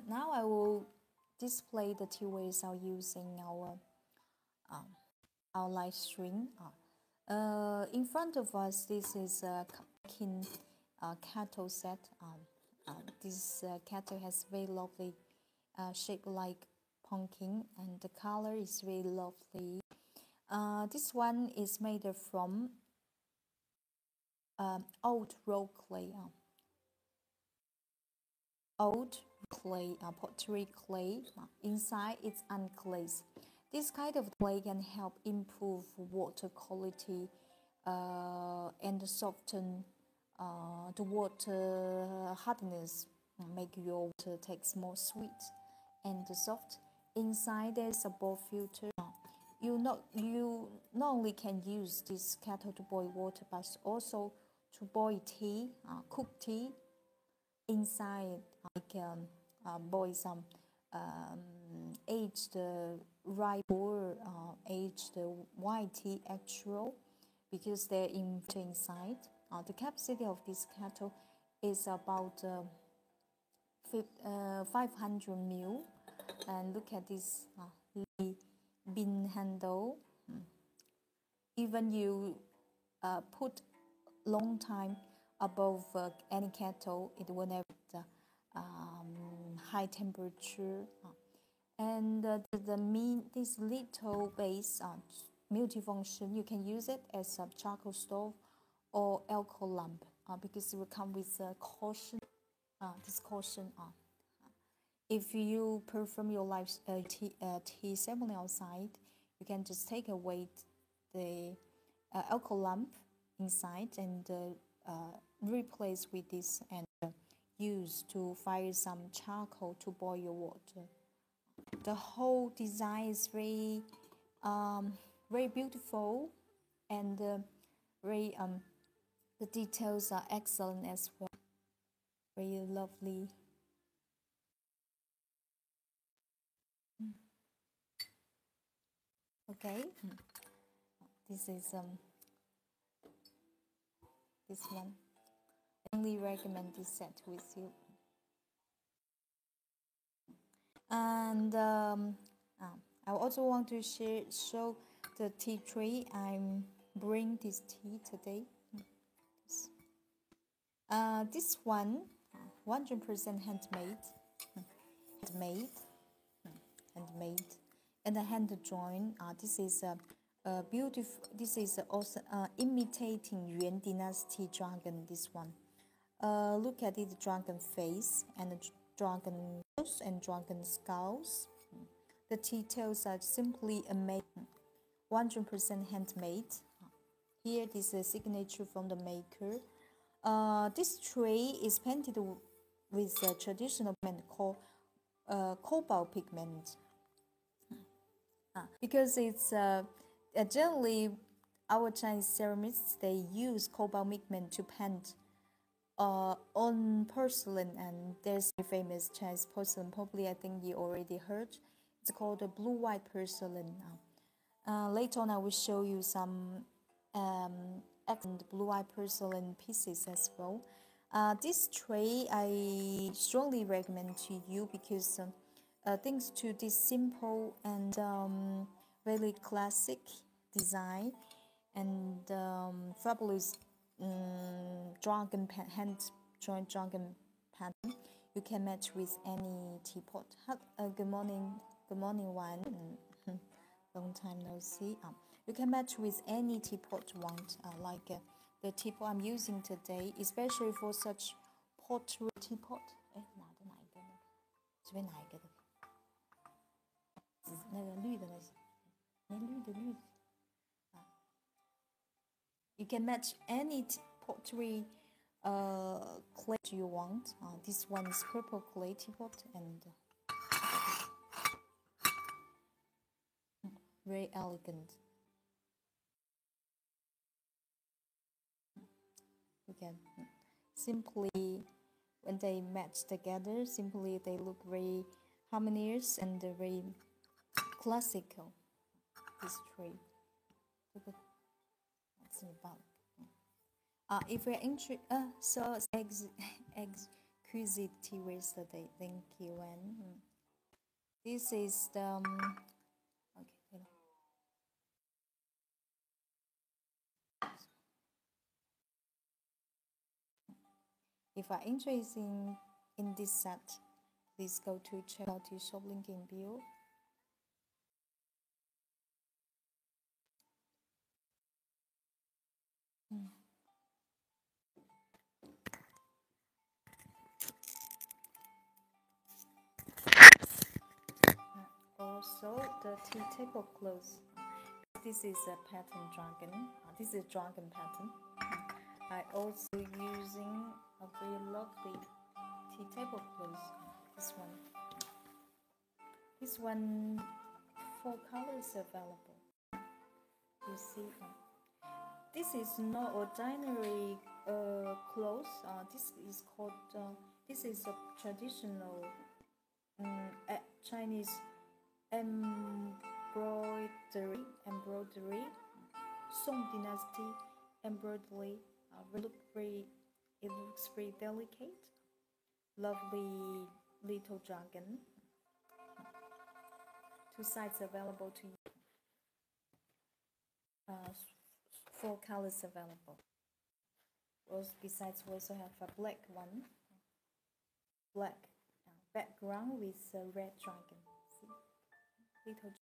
Now I will display the tea ways I'm using our live stream. In front of us, this is a pumpkin kettle set. This kettle has very lovely shape like pumpkin, and the color is very lovely. This one is made from old rock clay. Old clay, pottery clay. Inside it's unglazed. This kind of clay can help improve water quality and soften the water hardness, make your water taste more sweet and soft. Inside there's a bowl filter. You not only can use this kettle to boil water, but also to boil tea, cook tea. Inside, boil some aged rye or aged white tea actual, because they're inside. The capacity of this kettle is about 500 ml. And look at this bin handle. Even you put long time above any kettle, it will never high temperature. And this little base multifunction, you can use it as a charcoal stove or alcohol lamp because it will come with a caution. This caution. If you perform your live tea ceremony outside, you can just take away the alcohol lamp inside and replace with this and use to fire some charcoal to boil your water. The whole design is very very beautiful, and very the details are excellent as well. Very lovely. Okay, this is this one. I only recommend this set with you. And I also want to show the tea tray. I'm brewing this tea today. This one, 100% handmade, handmade, handmade, and a hand drawn. This is a beautiful. This is also imitating Yuan Dynasty dragon. This one. Look at it, dragon face and dragon nose and dragon skulls. The details are simply amazing. 100% handmade. Here, this is a signature from the maker. This tray is painted with a traditional pigment called cobalt pigment. Because it's generally our Chinese ceramists, they use cobalt pigment to paint on porcelain, and there's a famous Chinese porcelain. Probably, I think you already heard. It's called a blue-white porcelain. Later on, I will show you some excellent blue-white porcelain pieces as well. This tray I strongly recommend to you because thanks to this simple and very classic design and fabulous hand joint dragon pattern, you can match with any teapot. Good morning, Wan. Long time no see. You can match with any teapot you want, like the teapot I'm using today, especially for such pottery teapot. 哎，拿的哪一个呢？随便拿一个的，那个绿的那些，绿的。You can match any pottery clay you want. This one is purple clay teapot and very elegant. You can simply, when they match together, simply they look very harmonious and very classical. This tree. That's about. If you're interested, so exquisite yesterday. Thank you, and this is the okay. If you're interested in this set, please go to check out the shop link in bio. Also, the tea table clothes. This is a pattern dragon. This is dragon pattern. I also using a very lovely tea table clothes. This one, 4 colors available. You see, this is not ordinary clothes. This is called. This is a traditional Chinese embroidery, Song Dynasty embroidery. It looks very delicate. Lovely little dragon. 2 sides available to you. 4 colors available. Besides, we also have a black one. Black background with a red dragon. See, little.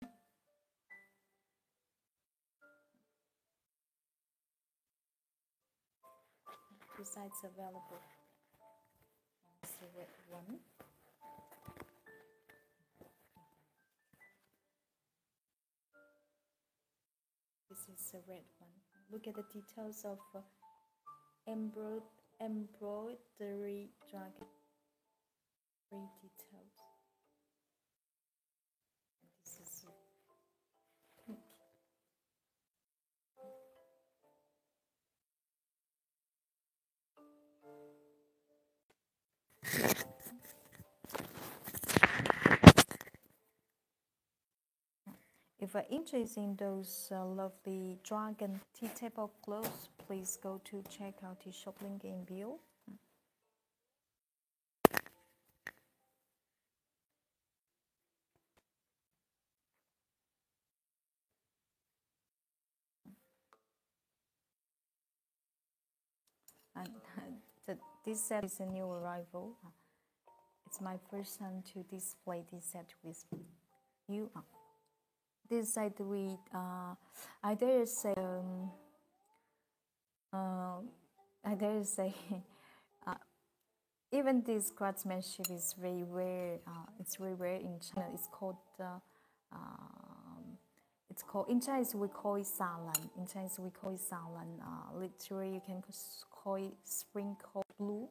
2 sides available. That's the red one. This is the red one. Look at the details of embroidery dragon. Very detailed. And this is pink. If you're interested in those lovely dragon tea table clothes, please go to check out the shop link in bio. And this set is a new arrival. It's my first time to display this set with you. This side we I dare say even this craftsmanship is very rare. It's very rare in China. It's called in Chinese we call it salan. In Chinese we call it salan. Literally you can call it sprinkle blue,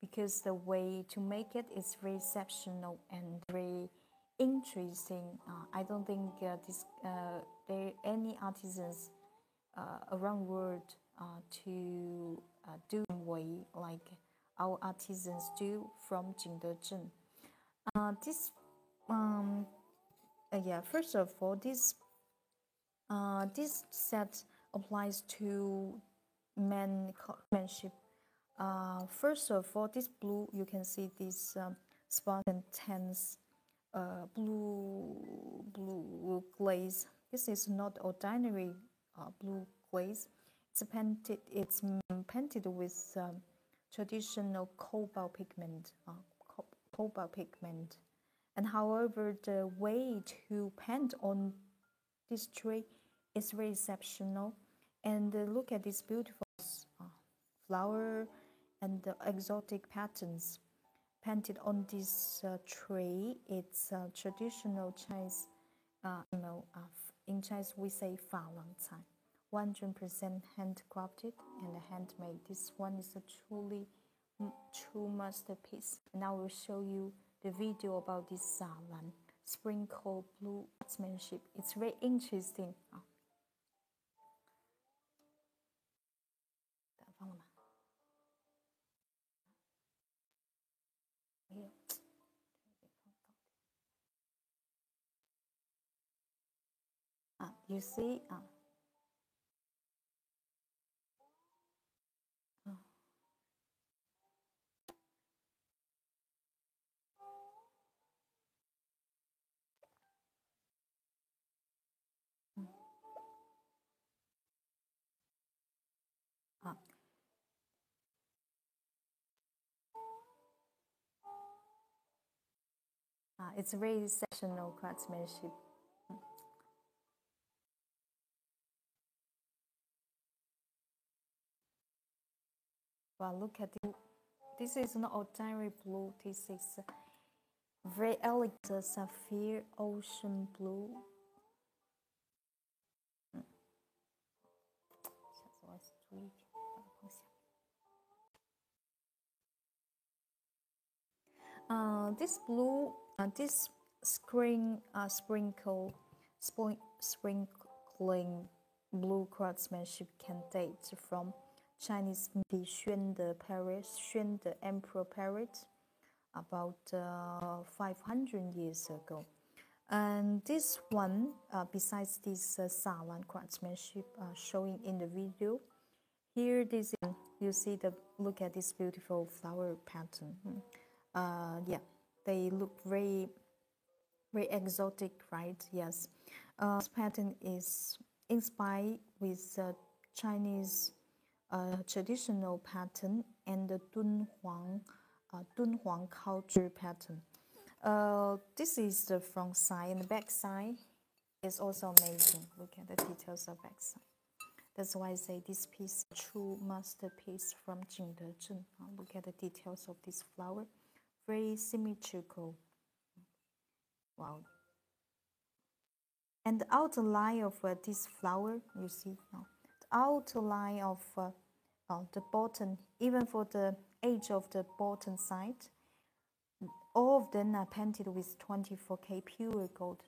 because the way to make it is very exceptional and very interesting. I don't think there are any artisans around the world to do the way like our artisans do from Jingdezhen. First of all, this set applies to men craftsmanship. First of all, this blue, you can see this spot contains blue glaze. This is not ordinary blue glaze. It's painted with traditional cobalt pigment. And however, the way to paint on this tree is very exceptional. And look at this beautiful flower and the exotic patterns painted on this tree. It's traditional Chinese, in Chinese we say 珐琅彩, 100% handcrafted and handmade. This one is a true masterpiece. And I will show you the video about this salan sprinkle blue craftsmanship. It's very interesting. You see, it's very exceptional craftsmanship. Well, look at it. This is not ordinary blue. This is very elegant sapphire ocean blue. This blue, this sprinkling blue craftsmanship can date from Chinese Xuan the Emperor period, about 500 years ago. And this one, besides this salan craftsmanship showing in the video, here you see look at this beautiful flower pattern. They look very exotic, right? Yes. This pattern is inspired with Chinese traditional pattern and the Dunhuang culture pattern. This is the front side, and the back side is also amazing. Look at the details of back side. That's why I say this piece is a true masterpiece from Jingdezhen. Look at the details of this flower. Very symmetrical. Wow. And the outer line of this flower, you see now, the outer line of the bottom, even for the edge of the bottom side, all of them are painted with 24K pure gold.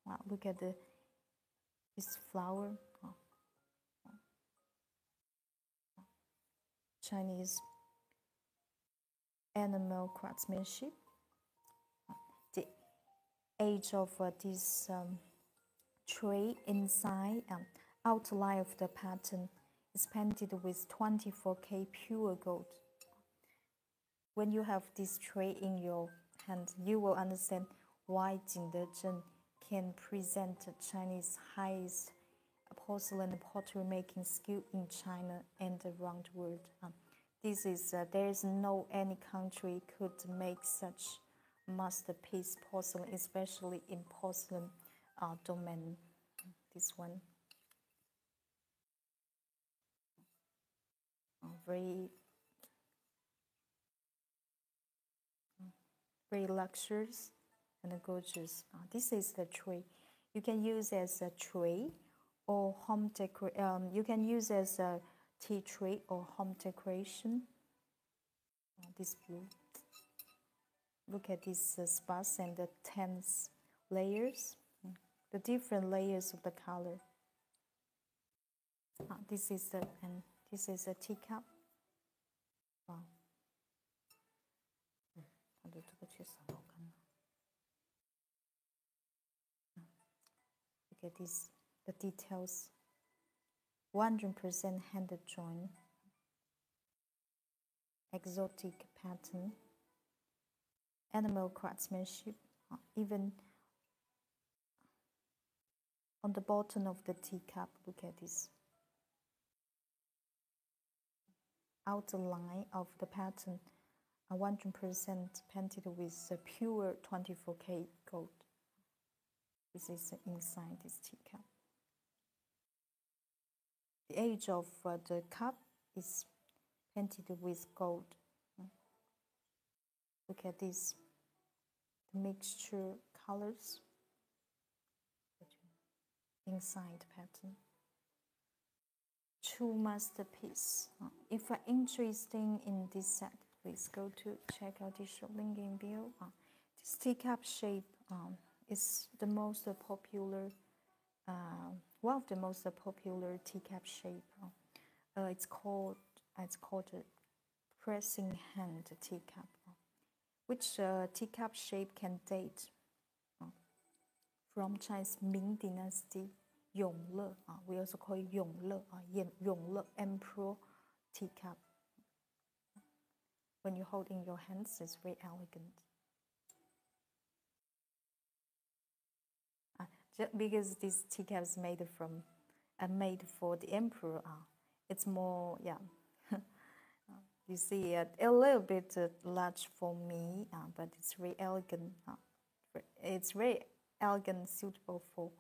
Wow, look at this flower. Chinese animal craftsmanship. The edge of this tree inside, outline of the pattern is painted with 24K pure gold. When you have this tree in your hand, you will understand why Jingdezhen can present Chinese highest porcelain pottery making skill in China and around the world. this is there is no any country could make such masterpiece porcelain, especially in porcelain domain. This one, very very luxurious and gorgeous. This is the tray. You can use as a tray or home decor. You can use as a tea tray or home decoration. This blue. Look at these sparse and the tense layers. The different layers of the color. This is a teacup. Wow. Look at this, the details. 100% hand joined. Exotic pattern. Animal craftsmanship. Even on the bottom of the teacup, look at this. Outer line of the pattern, 100% painted with pure 24K gold. This is inside this teacup. The edge of the cup is painted with gold. Look at this, the mixture colors inside pattern. True masterpiece. If you're interested in this set, please go to check out this link in below. This teacup shape is the most popular, one of the most popular teacup shape. It's called a pressing hand teacup, which teacup shape can date from Chinese Ming Dynasty. Yongle, we also call it Yongle, Yongle Emperor teacup. When you hold in your hands, it's very elegant. Just because this teacup is made for the emperor, it's more, yeah. You see, a little bit large for me, but it's very elegant. It's very elegant, suitable for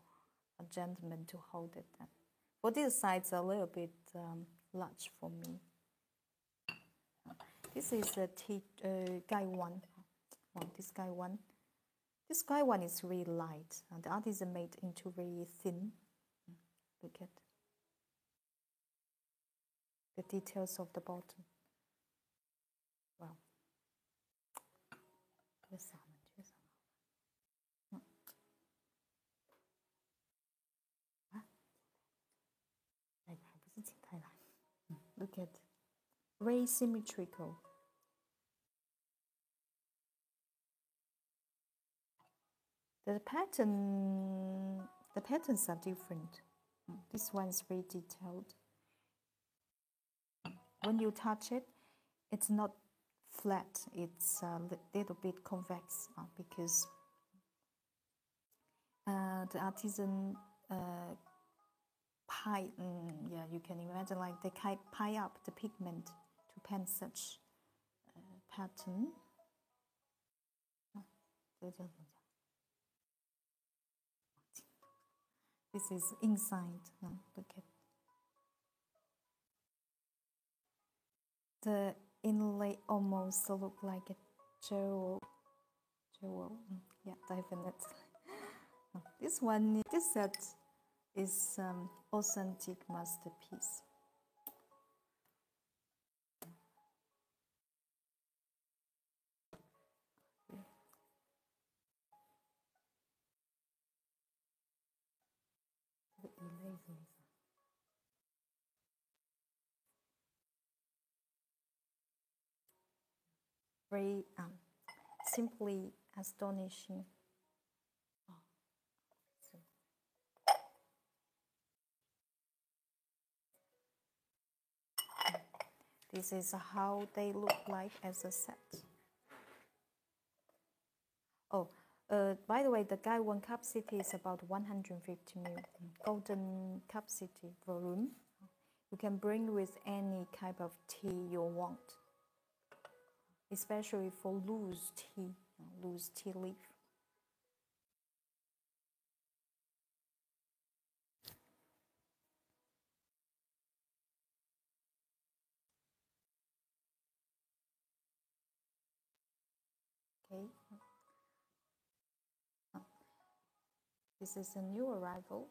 a gentleman to hold it. For this size, a little bit large for me. This is a Gai one. This Gai one. This Gai one is really light. The art is made into very thin. Look at the details of the bottom. Wow. Look at very symmetrical. The patterns are different. This one is very detailed. When you touch it, it's not flat. It's a little bit convex because the artisan yeah, you can imagine like they pile up the pigment to paint such pattern. This is inside. Look at the inlay, almost look like a jewel. Yeah, definitely. This set is authentic masterpiece. Very simply astonishing. This is how they look like as a set. Oh, by the way, the Gai One capacity is about 150 ml. Golden capacity volume You can bring with any type of tea you want, especially for loose tea leaf. Okay. This is a new arrival.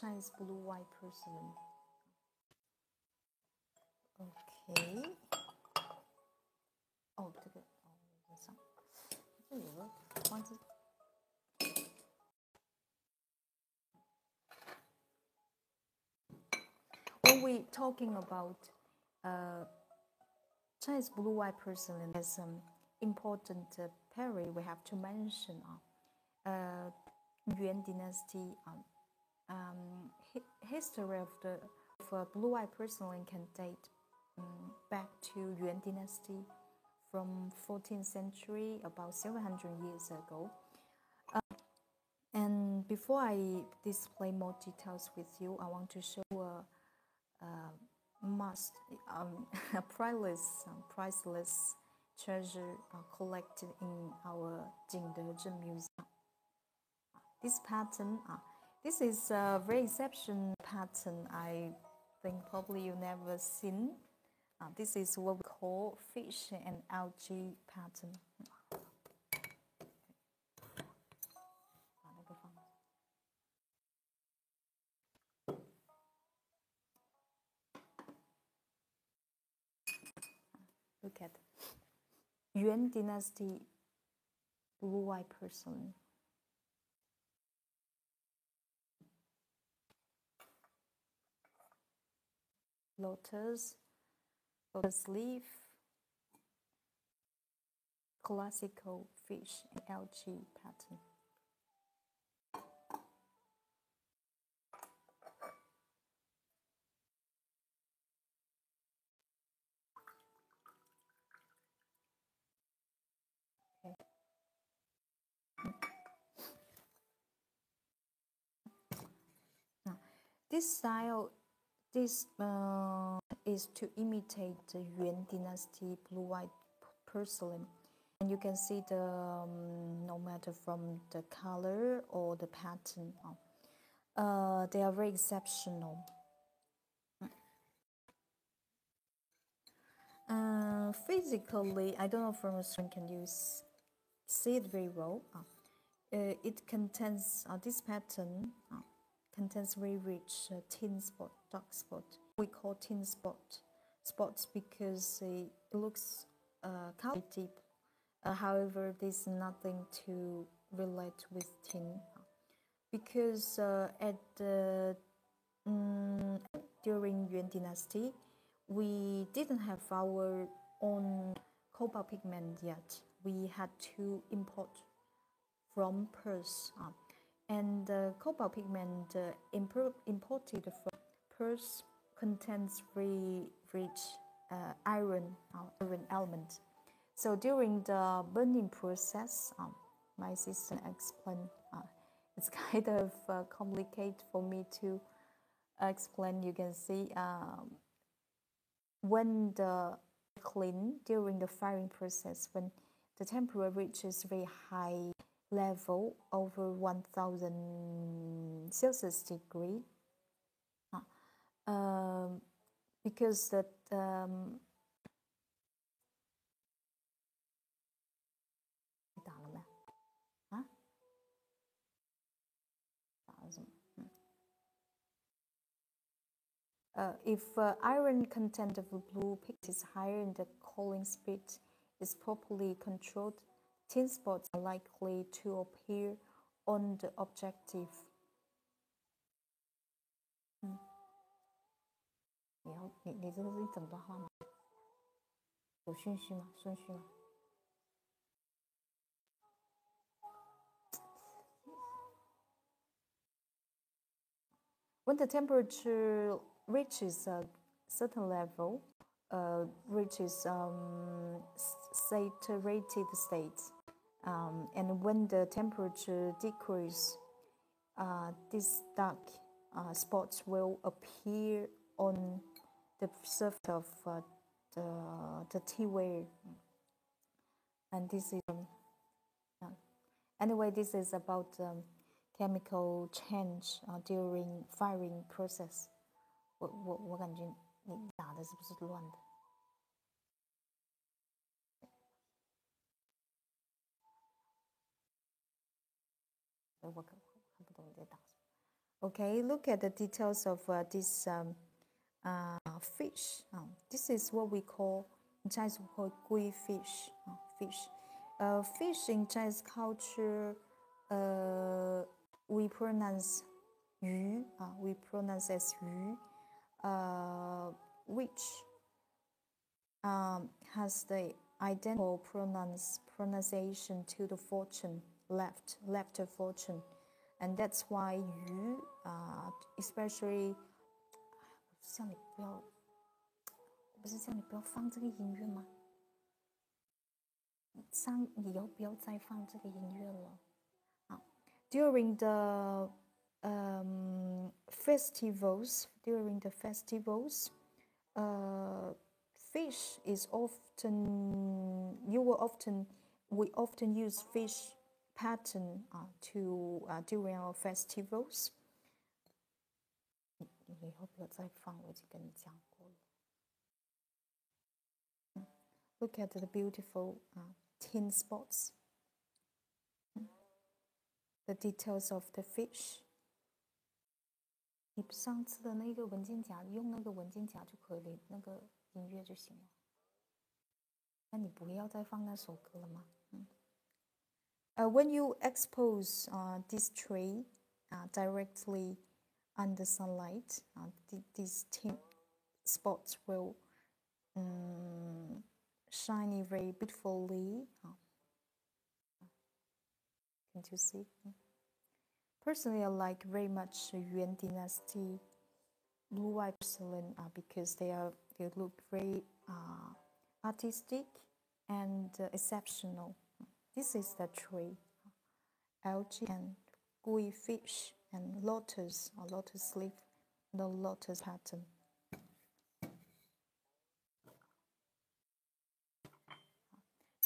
Chinese blue white porcelain. Okay. 哦，这个哦，我上这有个忘记。When we talking about Chinese blue white porcelain, there's some important period we have to mention. Yuan Dynasty. History of the blue white porcelain can date back to Yuan Dynasty from 14th century, about 700 years ago. And before I display more details with you, I want to show a priceless treasure collected in our Jingdezhen Museum. This pattern, this is a very exceptional pattern. I think probably you never seen. This is what we call fish and algae pattern. Look at Yuan Dynasty blue white porcelain. Lotus leaf, classical fish and algae pattern. Okay. Now, this style, is to imitate the Yuan Dynasty blue white porcelain. And you can see the no matter from the color or the pattern, they are very exceptional. Physically, I don't know from a screen can you see it very well. It contains this pattern contains very rich thin spot, dark spot. We call thin spots because it looks quite deep. However, there's nothing to relate with tin because at the during Yuan Dynasty, we didn't have our own cobalt pigment yet. We had to import from Persia, and cobalt pigment imported from Persia contains very rich iron element. So during the burning process, my sister explained. It's kind of complicated for me to explain. You can see when the clean during the firing process, when the temperature reaches very high level over 1000 Celsius degree, because that if iron content of a blue pigment is higher and the cooling speed is properly controlled, tin spots are likely to appear on the objective. 你这个是一整段话吗？有顺序吗？顺序吗？ When the temperature reaches a certain level, reaches saturated state, and when the temperature decreases, these dark spots will appear on the surface of the tea ware. And this is anyway, this is about chemical change during firing process. 我感觉你打的是不是乱的？我看不懂你在打什么。Okay, look at the details of this fish. This is what we call in Chinese we call gui fish. Fish. Fish in Chinese culture, we pronounce yu. We pronounce as yu, which has the identical pronunciation to the fortune, left fortune. And that's why yu, especially 不是叫你不要放这个音乐吗？以后不要再放这个音乐了。During the festivals, fish is often we often use fish pattern to during our festivals. 你以后不要再放，我已经跟你讲过了。Look at the beautiful tin spots. The details of the fish. 你上次的那个文件夹，用那个文件夹就可以，那个音乐就行了。那你不要再放那首歌了吗？When you expose this tray directly under sunlight, these tin spots will shine very beautifully. Can you see? Personally, I like very much Yuan Dynasty blue-white porcelain because they look very artistic and exceptional. This is the tray, algae and gui fish and lotus or lotus leaf, the lotus pattern.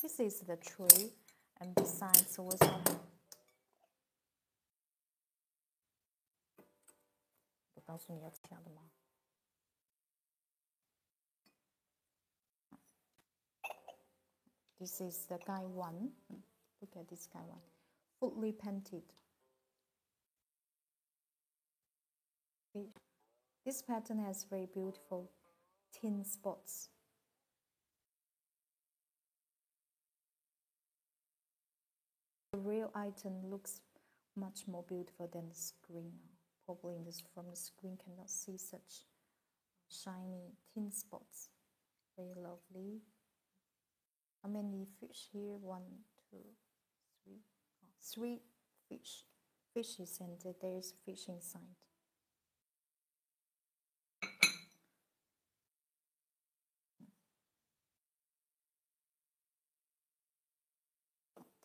This is the tray, and besides also this is the guy one. Look at this guy one, fully painted. This pattern has very beautiful tin spots. The real item looks much more beautiful than the screen. Probably from the screen cannot see such shiny tin spots. Very lovely. How many fish here? 1, 2, 3. 3 fishes, and there's fish inside.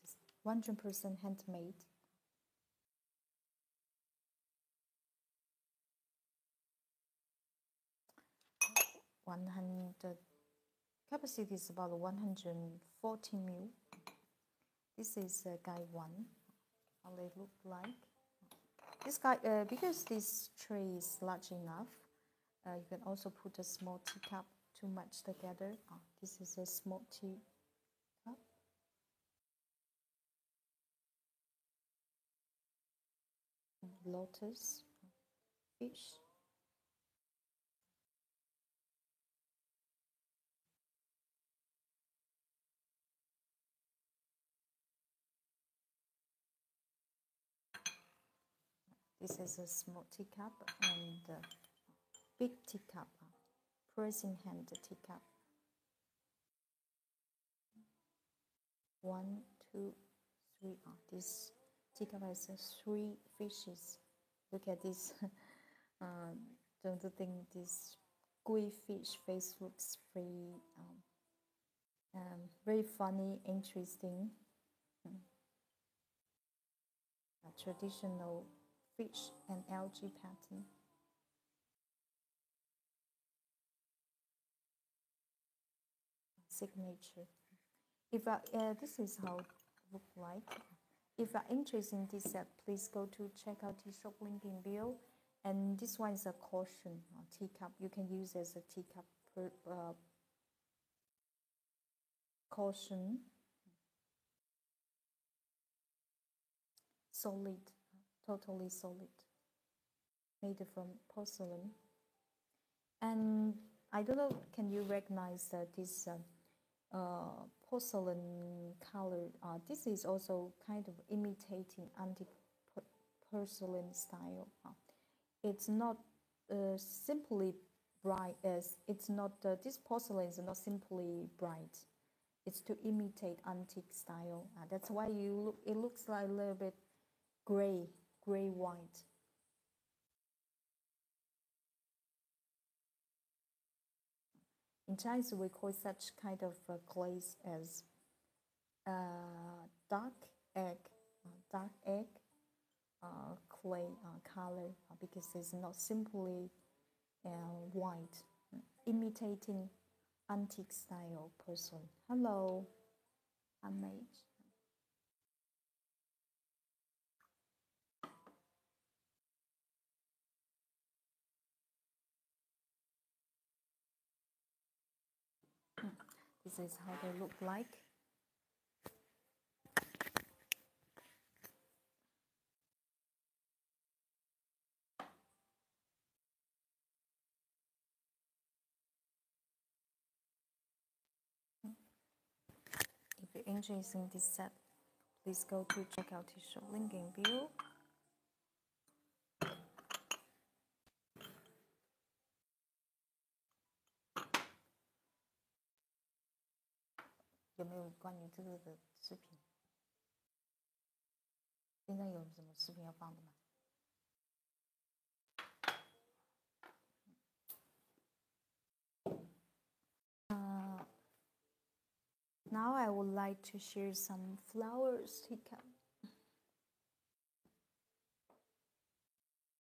This 100% handmade. The capacity is about 140 ml. This is guy one. How they look like. This guy, because this tray is large enough, you can also put a small teacup to match together. This is a small teacup. Lotus fish. This is a small teacup and big teacup, pressing hand teacup. 1, 2, 3. This teacup has 3 fishes. Look at this. Don't you think this gui fish face looks very funny, interesting? A traditional fish and algae pattern. Signature. If this is how it look like. If you're interested in this set, please go to check out the shop link in below. And this one is a caution teacup. You can use as a teacup caution. Solid, totally solid, made from porcelain. And I don't know, can you recognize this porcelain color? This is also kind of imitating antique porcelain style. It's not simply bright as it's not this porcelain is not simply bright. It's to imitate antique style. That's why it looks like a little bit gray white. In Chinese, we call such kind of glaze as dark egg clay color because it's not simply white, imitating antique style person. Hello, handmade. This is how they look like. If you're interested in this set, please go to check out his shop link in below.有没有关于这个的视频？现在有什么视频要放的吗？ Now I would like to share some flowers teacup.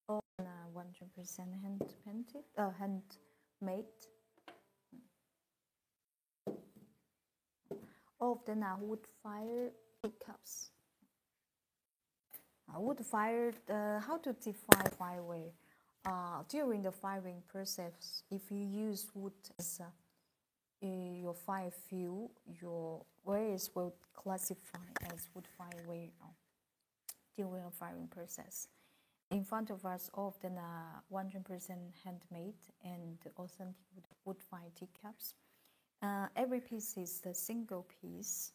All 100% hand painted, handmade. All of them are wood-fired teacups. Wood-fired. How to define fireware? During the firing process, if you use wood as your fire fuel, your wares will classify as wood fireware during the firing process. In front of us, all of them are 100% handmade and authentic wood-fired teacups. Every piece is a single piece.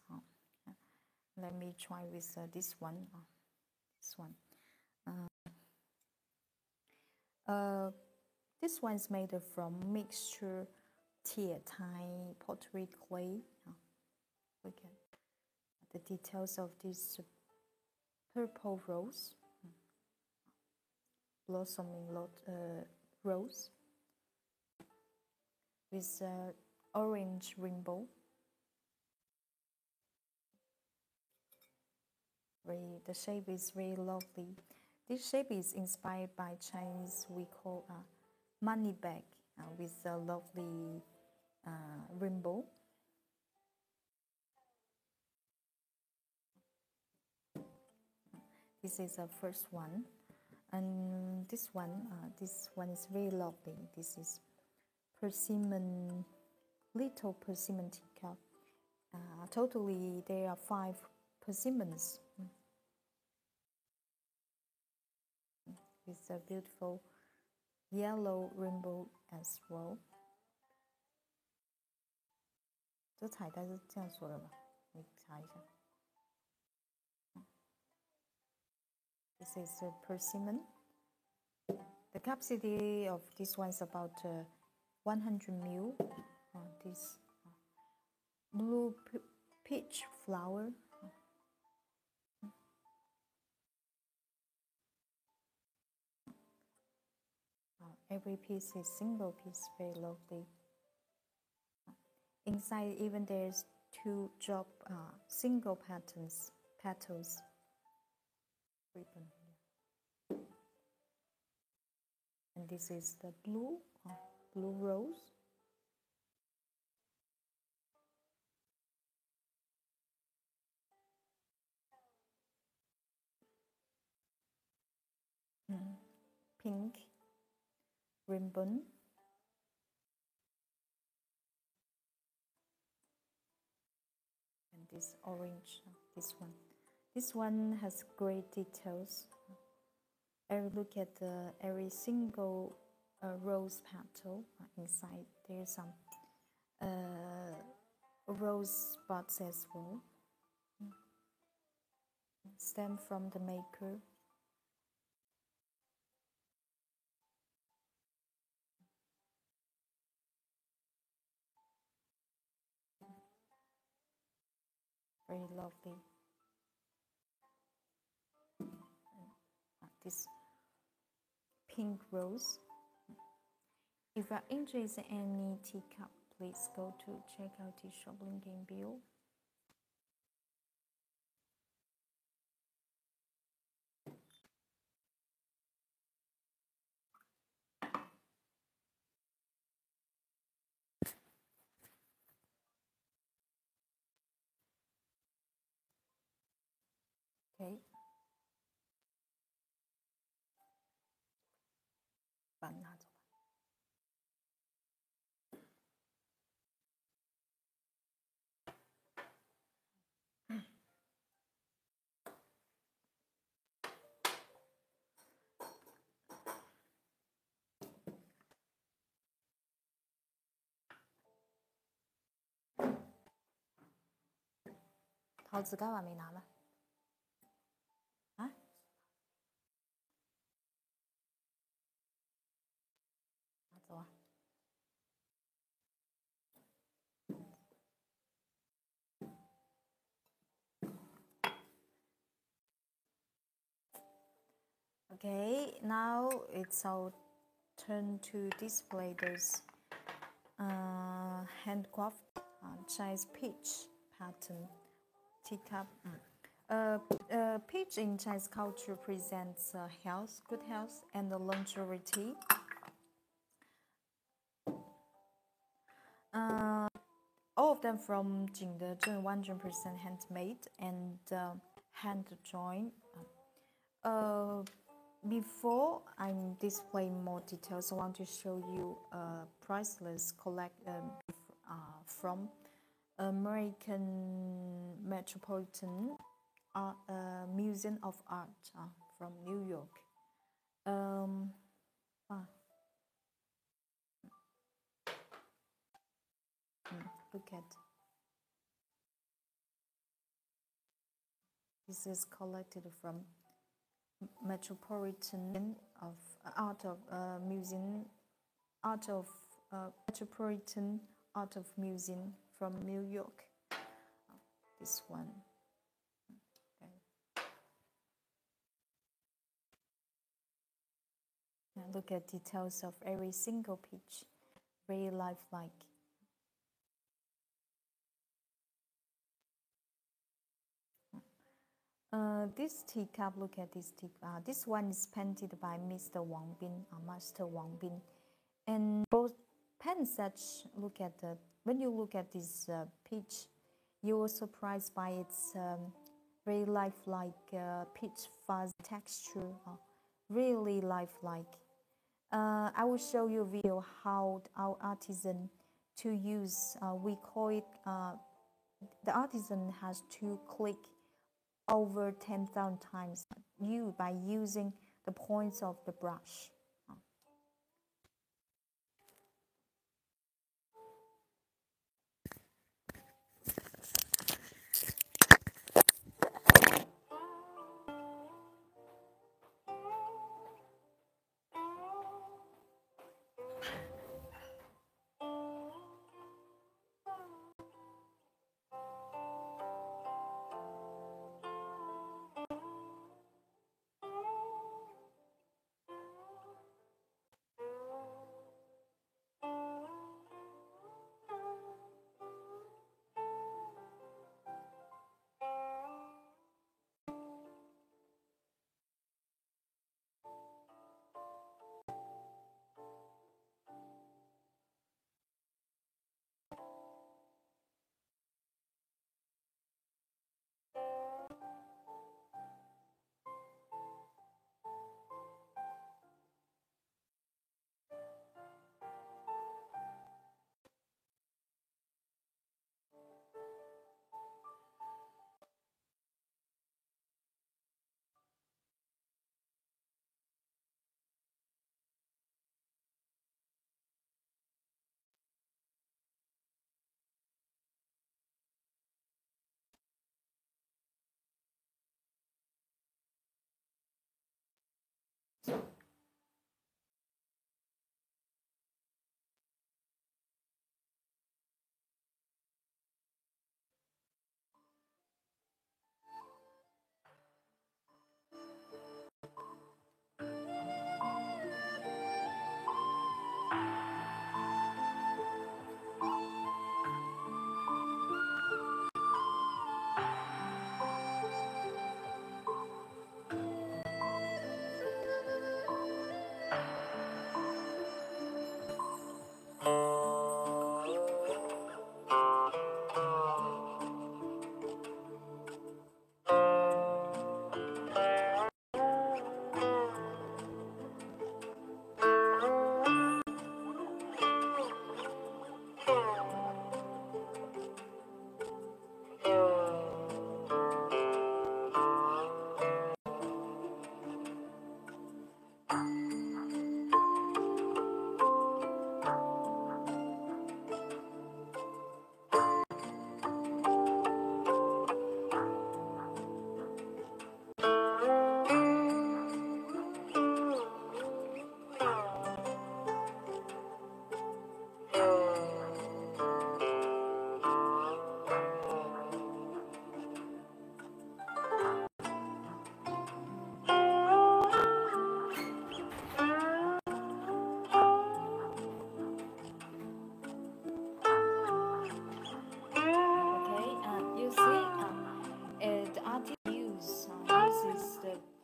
Let me try with this one. This one. This one is made from mixture Tie pottery clay. Look at the details of this purple rose, blossoming rose with orange rainbow. The shape is very lovely. This shape is inspired by Chinese we call money bag with a lovely rainbow. This is the first one, and this one is very lovely. This is persimmon, little persimmon teacup. Totally, there are 5 persimmons. With a beautiful yellow rainbow as well. 这彩带是这样说的吧？你查一下。This is a persimmon. The capacity of this one is about 100 ml. This blue peach flower. Every piece is single piece, very lovely. Inside, even there's 2 drop single petals. Ribbon. And this is the blue rose. Pink ribbon. And this orange, this one has great details. Look at every single rose petal inside. There's some rose spots as well. Stem from the maker. Very lovely. This pink rose. If you are interested in any teacup, please go to check out the shop link in bio. Okay.桃子干完没拿吗？啊？拿走啊。Okay, now it's our turn to display those handcraft Chinese peach pattern teacup. Peach in Chinese culture presents health, good health, and longevity. All of them from Jingdezhen, 100% handmade and hand joined. Before I'm displaying more details, I want to show you a priceless from American Metropolitan Museum of Art from New York. Look at this is collected from Metropolitan of Art of Museum Art of Metropolitan Art of Museum from New York. This one. Okay. Now look at details of every single peach. Very lifelike. This teacup, look at this teacup. This one is painted by Mr. Wang Bin, Master Wang Bin. And both pen sets, when you look at this peach, you are surprised by its very lifelike peach fuzz texture, really lifelike. I will show you a video how our artisan to use, we call it, the artisan has to click over 10,000 times by using the points of the brush.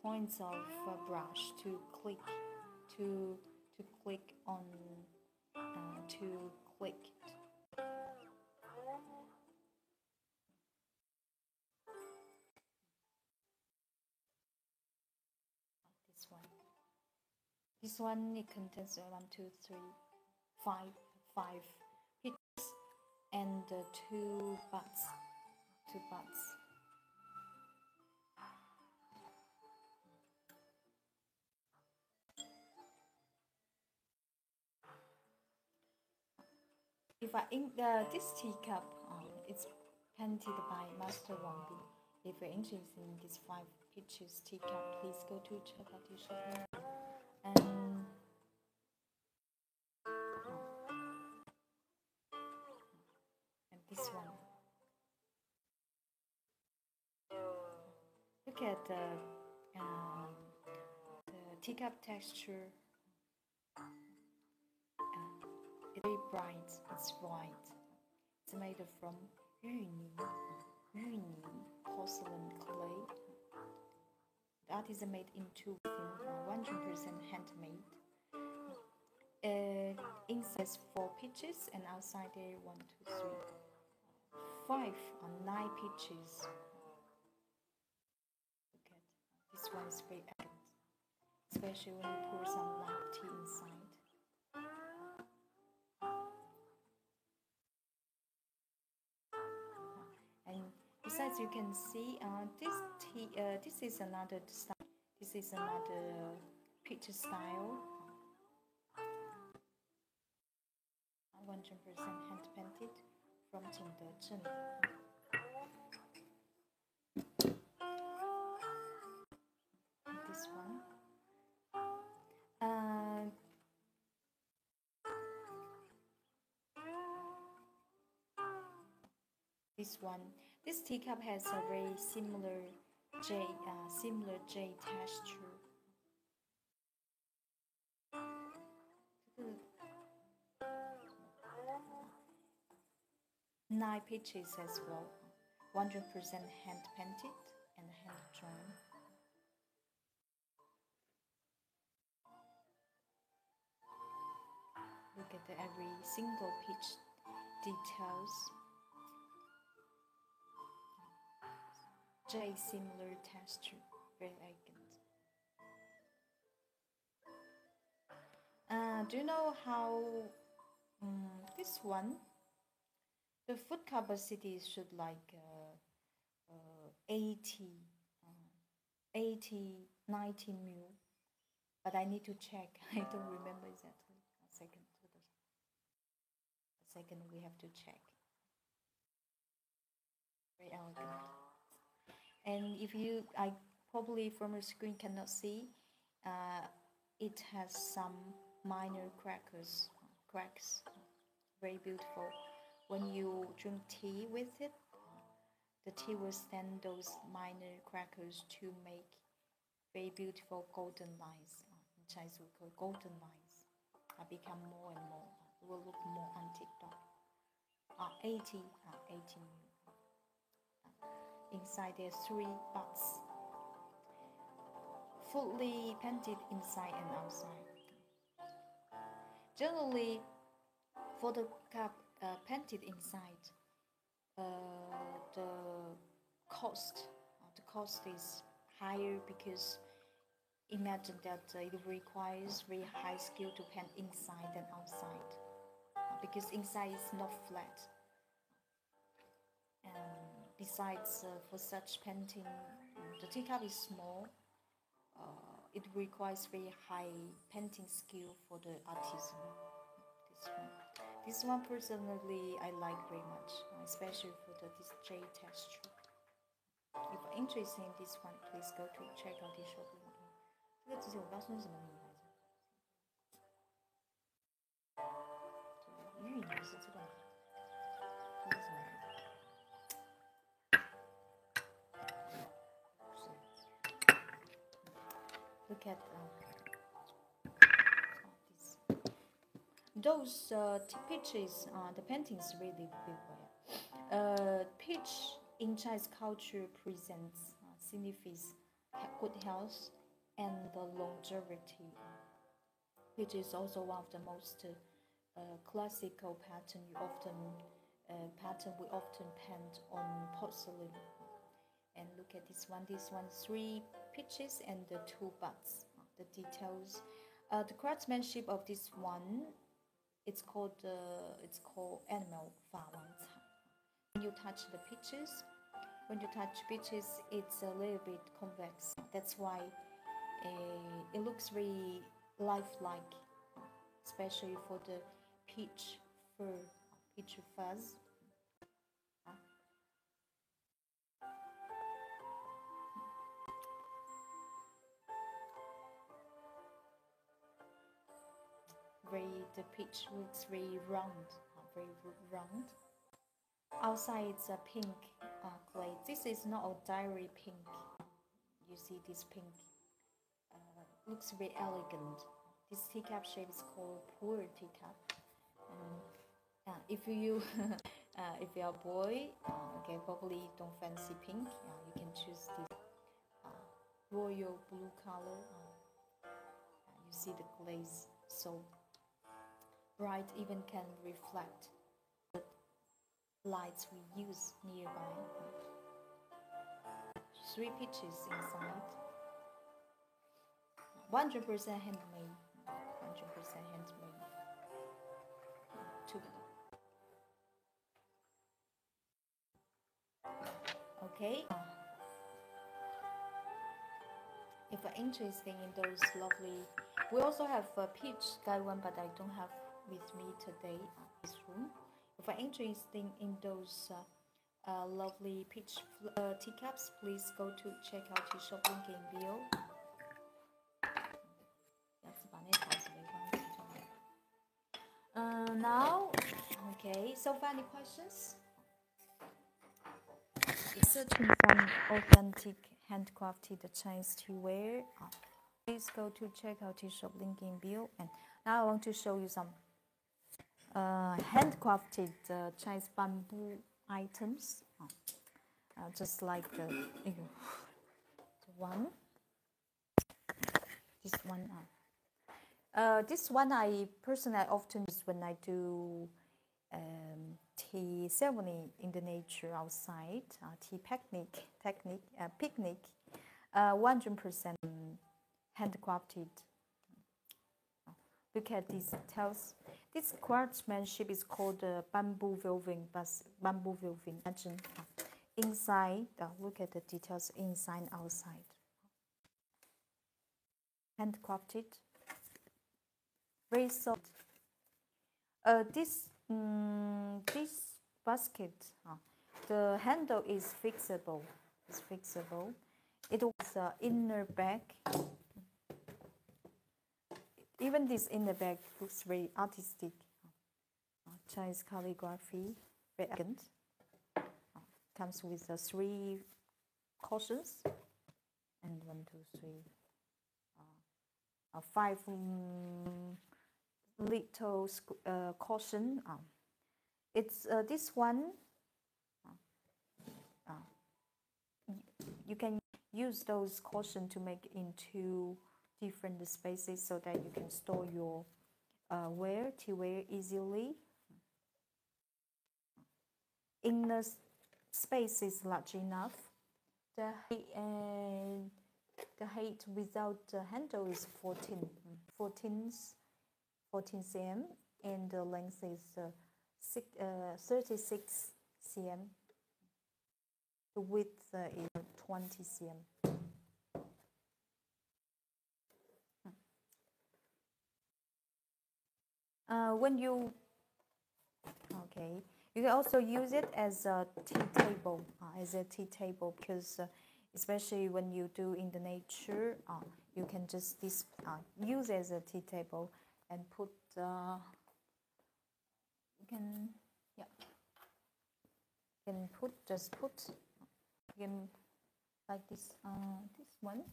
Points of a brush to click to click on to click this one it contains 1 2 3 5 hits and two butts. If I ink this teacup, it's painted by Master Wang Bi. If you're interested in this 5 pitches teacup, please go to Chapati Shop. And this one. Look at the teacup texture. It's very bright. It's white. It's made from Yuni porcelain clay. The art is made into 100% handmade. Inside 4 pitches and outside there 1 2 3 5 or 9 pitches. Look at this one is very elegant, especially when you pour some black tea inside. And besides, you can see this is another style. This is another picture style. 100% hand painted from Jingdezhen. This one. This one. This teacup has a very similar J texture. 9 pitches as well, 100% hand painted and hand drawn. Look at every single pitch details. J similar texture, very elegant. Do you know how this one? The food capacity should like 80, 90 ml, but I need to check. I don't remember exactly. A second, we have to check. Very elegant. And if you, I probably from the screen cannot see. it has some minor cracks. Very beautiful. When you drink tea with it, the tea will stand those minor crackers to make very beautiful golden lines. In Chinese, we call golden lines. Become more and more. It will look more antique. 80, 18. Inside there are 3 buds, fully painted inside and outside. Generally, for the cup painted inside, the cost is higher because imagine that it requires very high skill to paint inside and outside, because inside is not flat. And besides, for such painting, the teacup is small. It requires very high painting skill for the artisan. This one personally I like very much, especially for this jade texture. If you're interested in this one, please go to check out the shop link. 这个之前我不知道是什么米来着，芋泥是这个吗？这是什么？Look at this. Those peaches, the paintings really well. Peach in Chinese culture presents signifies good health and the longevity. Peach is also one of the most classical pattern we often paint on porcelain. And look at this one. This one, 3 peaches and the 2 buds. The details, the craftsmanship of this one, it's called animal 法王草. When you touch the peaches, it's a little bit convex. That's why it looks very lifelike, especially for the peach fuzz. The peach looks very round. Outside it's a pink clay. This is not a dairy pink. You see this pink looks very elegant. This teacup shape is called pu'er teacup. If you if you're a boy, okay, probably don't fancy pink, you can choose this royal blue color. You see the glaze so bright, even can reflect the lights we use nearby. 3 peaches inside. 100% handmade. 100% handmade. 2. Okay. If you're interested in those lovely, we also have a peach sky one, but I don't have with me today at this room. If you're interested in those lovely peach teacups, please go to check out your shop link in bio. Now, okay, so far any questions? Searching some authentic handcrafted Chinese teaware. Please go to check out your shop link in bio. And now I want to show you some handcrafted Chinese bamboo items, just like the one. This one. This one I personally often use when I do tea ceremony in the nature outside, tea picnic, 100% handcrafted. Look at these details. This craftsmanship is called bamboo woven. Imagine inside. Look at the details inside and outside. Handcrafted. Very soft. This basket, the handle is fixable. It was inner back. Even this in the back looks very artistic. Chinese calligraphy, very elegant. Comes with 3 cautions, and 1, 2, 3, 5 little caution. It's this one. You can use those caution to make into different spaces so that you can store your tea ware easily. In the space is large enough. The height without the handle is 14 cm, and the length is 36 cm. The width is 20 cm. You can also use it as a tea table, because especially when you do in the nature, you can just use it as a tea table and put like this one.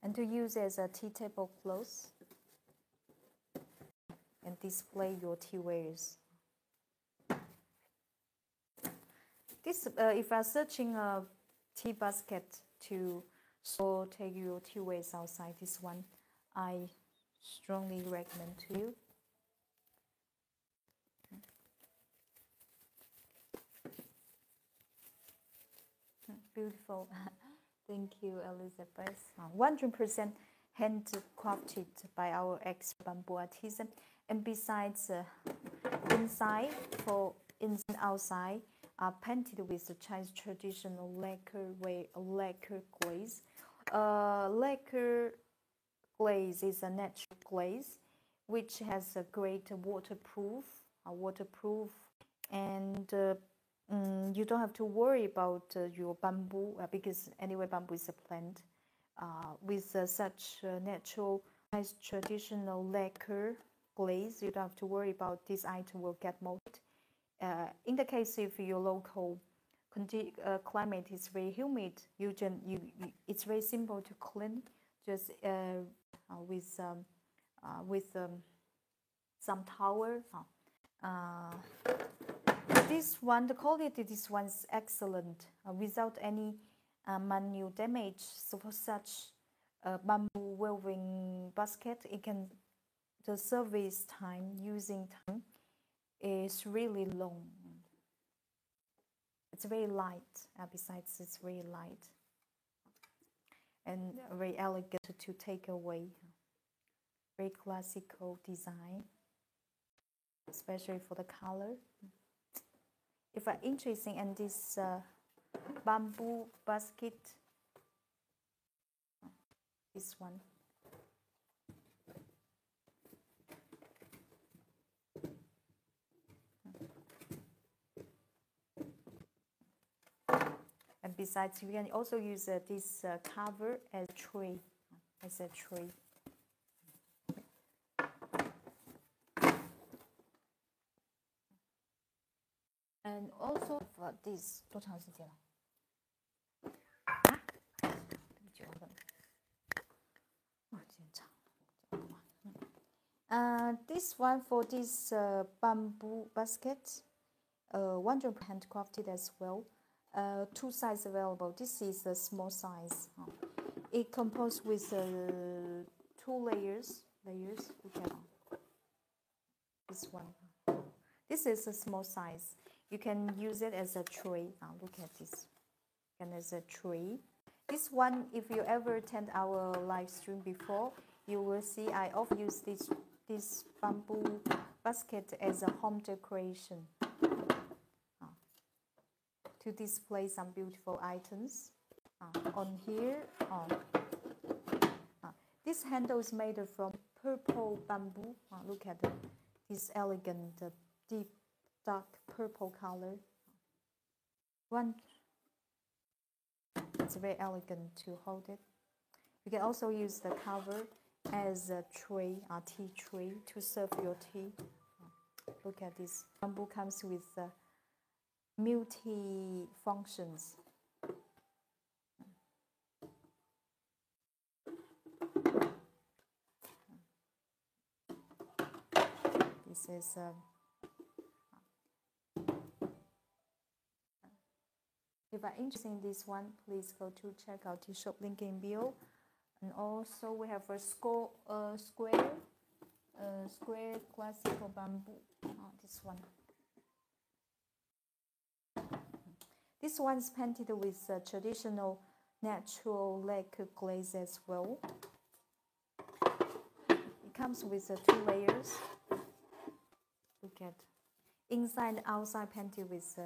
And to use as a tea table cloth and display your tea wares. This, if you are searching a tea basket to take your tea wares outside, this one I strongly recommend to you. Beautiful. Thank you, Elizabeth. 100% handcrafted by our ex-bamboo artisan. And besides, inside and outside are painted with the Chinese traditional lacquer glaze. Lacquer glaze is a natural glaze which has a great waterproof, and you don't have to worry about your bamboo because anyway bamboo is a plant. With such natural, nice traditional lacquer glaze, you don't have to worry about this item will get molded. In the case if your local climate is very humid, it's very simple to clean, just with some towel. This one, the quality of this one is excellent, without any manual damage. So for such bamboo woven basket, the service time, using time is really long. It's very light. Besides, it's very light and very elegant to take away. Very classical design, especially for the color. If you're interested in this bamboo basket, this one. And besides, you can also use this cover as a tray. And also for this, 多长时间了？对不起，我时间长。This one for this bamboo basket, 100% handcrafted as well. 2 sizes available. This is a small size. It composed with 2 layers. Look at this one. This is a small size. You can use it as a tray. Look at this. And as a tray. This one, if you ever attend our live stream before, you will see I often use this bamboo basket as a home decoration to display some beautiful items. On here, this handle is made from purple bamboo. Look at this elegant, deep, dark purple color. It's very elegant to hold it. You can also use the cover as a tray, a tea tray, to serve your tea. Look at this. Bamboo comes with multi functions. This is if you're interested in this one, please go to check out the shop link in bio. And also we have a square classical bamboo. This one. This one is painted with traditional natural lacquer glaze as well. It comes with 2 layers. Look at inside and outside painted with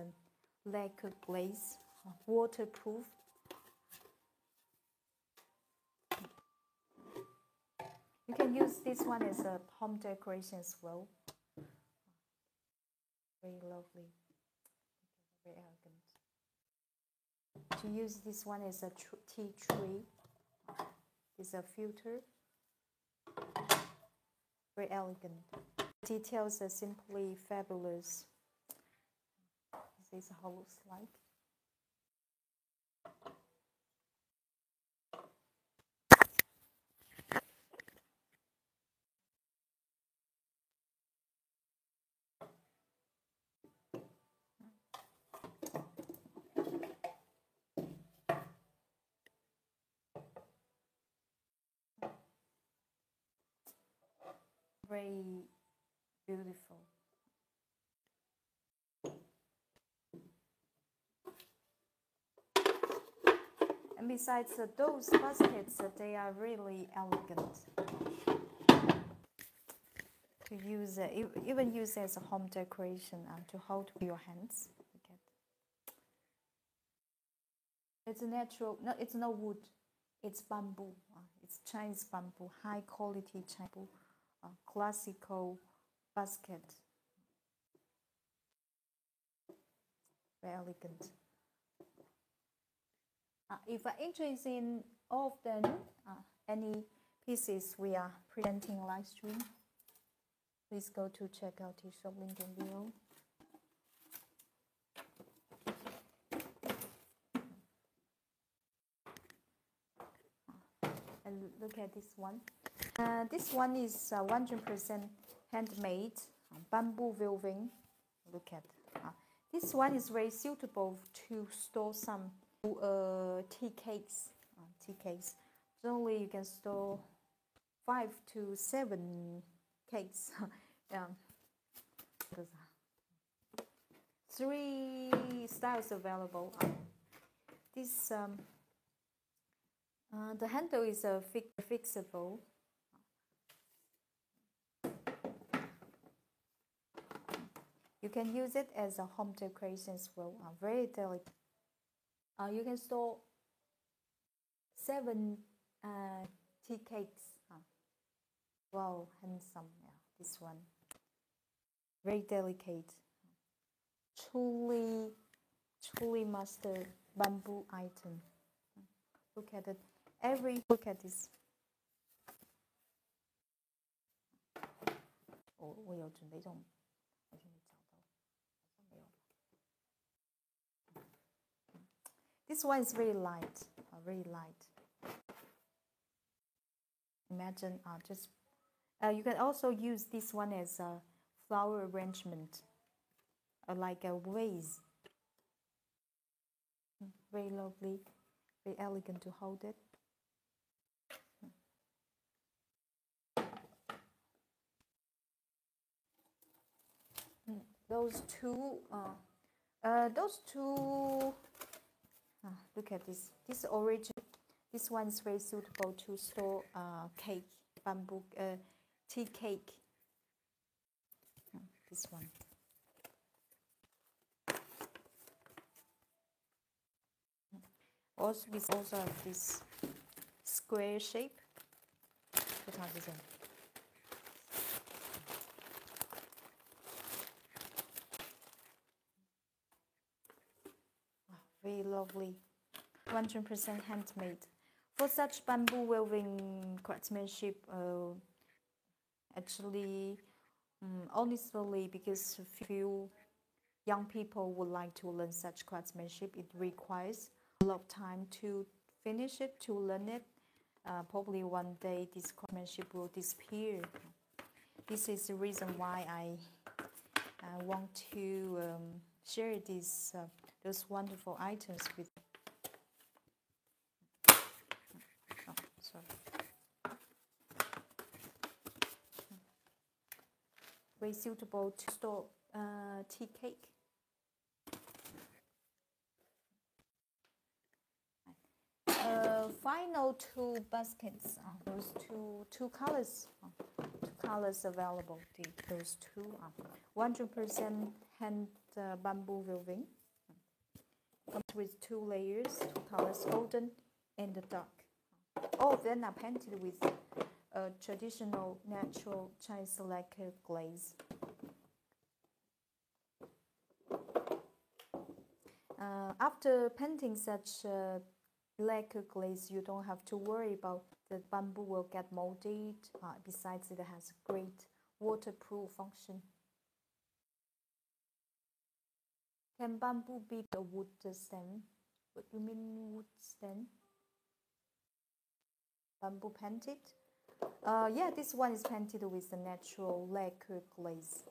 lacquer glaze, waterproof. You can use this one as a home decoration as well. Very lovely, very elegant. To use this one as a tea tree, is a filter. Very elegant. Details are simply fabulous. This is how it looks like. Very beautiful. And besides those baskets, they are really elegant to use, even use as a home decoration to hold with your hands. Okay. It's a natural, no, it's no wood, it's bamboo. It's Chinese bamboo, high quality Chinese bamboo, classical basket. Very elegant. If you're interested in all of them, any pieces we are presenting live stream, please go to check out the shop link in below. And look at this one. This one is 100% handmade bamboo weaving. Look at this one is very suitable to store some tea cakes. Generally, you can store 5 to 7 cakes. 3 styles available. This the handle is fixable. You can use it as a home decoration as well. Very delicate. You can store 7 tea cakes. Wow, handsome. Yeah, this one. Very delicate. Truly master bamboo item. Look at it. Look at this. 我有准备这种，我现在找到，好像没有。This one is very light, very light. Imagine you can also use this one as a flower arrangement, like a vase. Very lovely, very elegant to hold it. Those two, look at this. This one is very suitable to store cake, bamboo tea cake. This one. Also, we also have this square shape. Very lovely. 100% handmade. For such bamboo weaving craftsmanship, actually, honestly, because few young people would like to learn such craftsmanship, it requires a lot of time to finish it, to learn it. Probably one day this craftsmanship will disappear. This is the reason why I want to share those wonderful items with you. Oh, sorry. Very suitable to store tea cake. Final two baskets. Those two colors. Two colors available. Those two. 100% hand bamboo weaving. Comes with two layers, two colors, golden and dark. All of them are painted with a traditional natural Chinese lacquer glaze. After painting such lacquer glaze, you don't have to worry about the bamboo will get molded. Besides, it has great waterproof function. Can bamboo be a wood stem? What do you mean wood stem? Bamboo painted? Yeah, this one is painted with the natural lacquer glaze.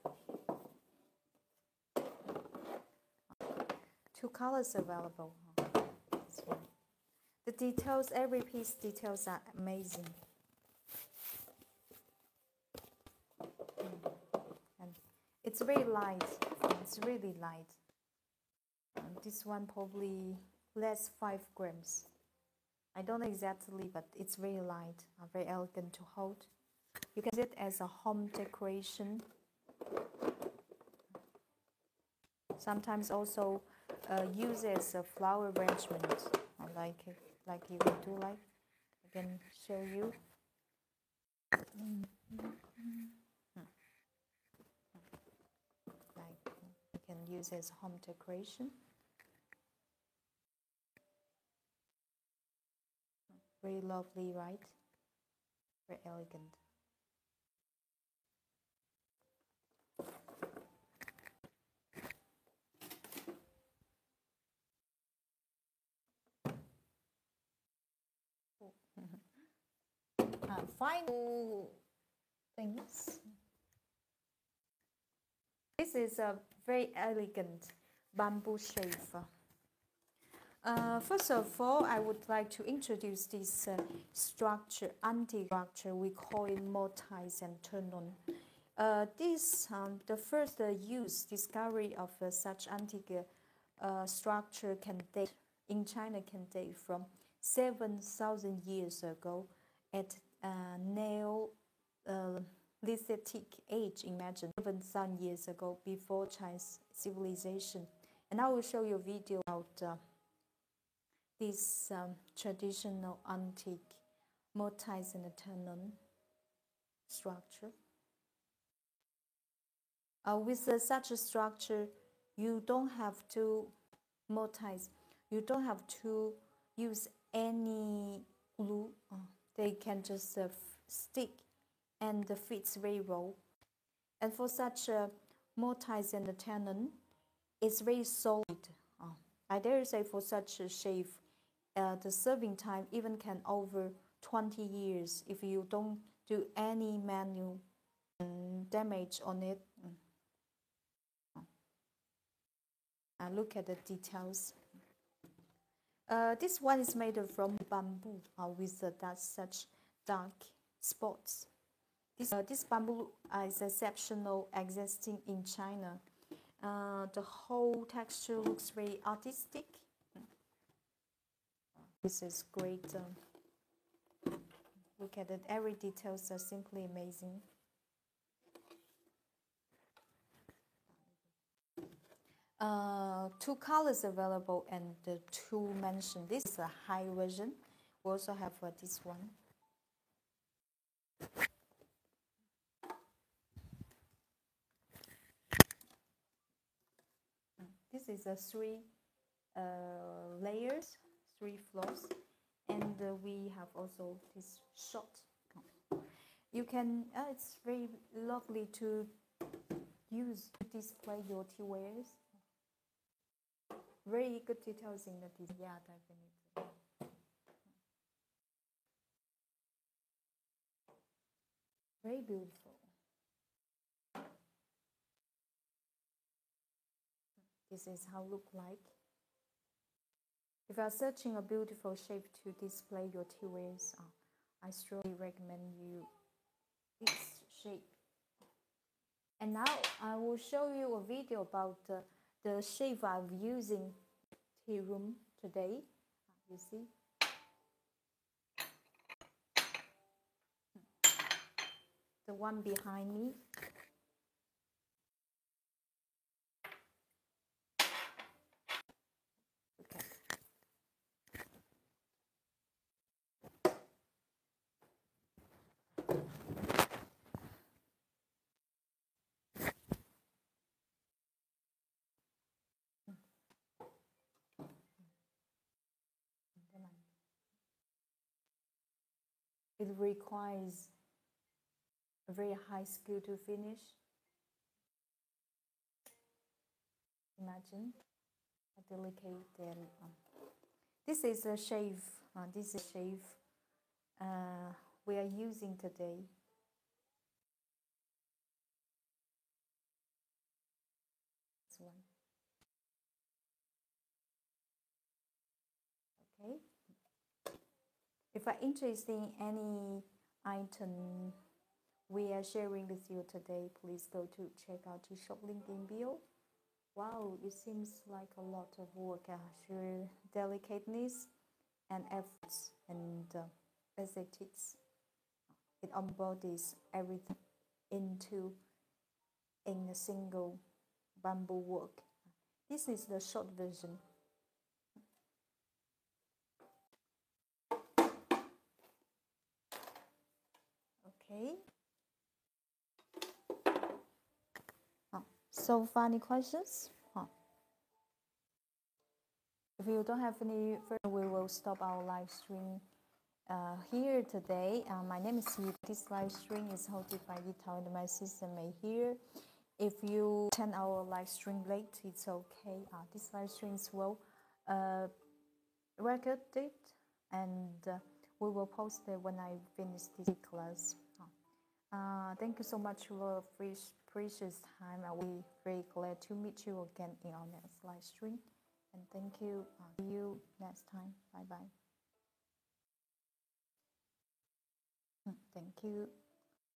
Two colors available. This one. The details, every piece details are amazing. And it's very light. It's really light. This one probably less 5 grams. I don't know exactly, but it's very light, very elegant to hold. You can use it as a home decoration. Sometimes also use it as a flower arrangement, like you can do. Like I can show you. Like you can use it as home decoration. Very lovely, right? Very elegant. Final things. This is a very elegant bamboo shave. First of all, I would like to introduce this structure, antique structure. We call it mortise and tenon. The first discovery of such antique structure can date in China can date from 7,000 years ago at Neolithic age. Imagine 7,000 years ago before Chinese civilization. And I will show you a video about this traditional antique mortise and tenon structure. With such a structure, you don't have to mortise. You don't have to use any glue. They can just stick and fits very well. And for such a mortise and tenon, it's very solid. I dare say for such a shave, the serving time even can over 20 years if you don't do any manual damage on it. Look at the details. This one is made from bamboo with such dark spots. This bamboo is exceptional, existing in China. The whole texture looks very artistic. This is great. Look at it. Every details are simply amazing. Two colors available and the two mentioned. This is a high version. We also have this one. This is a three 3 floors, and we have also this shot. You can, it's very lovely to use to display your tea wares. Very good details in the design. Yeah, definitely. Very beautiful. This is how it look like. If you are searching a beautiful shape to display your tea wares, I strongly recommend you this shape. And now I will show you a video about the shape I'm using tea room today. You see, the one behind me. Okay. It requires a very high skill to finish. Imagine how delicate and this is a shave. This is a shave we are using today. This one. Okay. If you're interested in any item we are sharing with you today, please go to check out the shop link in bio. Wow, it seems like a lot of work. Sure, delicateness and efforts and aesthetics. It embodies everything in a single bamboo work. This is the short version. Okay. So far, any questions? If you don't have any further, we will stop our live stream here today. My name is Yi. This live stream is hosted by Yitao and my sister Mei here. If you attend our live stream late, it's okay. This live stream is well recorded, and we will post it when I finish this class. Thank you so much for your precious time. I will be very glad to meet you again in our next live stream. And thank you. See you next time. Bye bye. Thank you.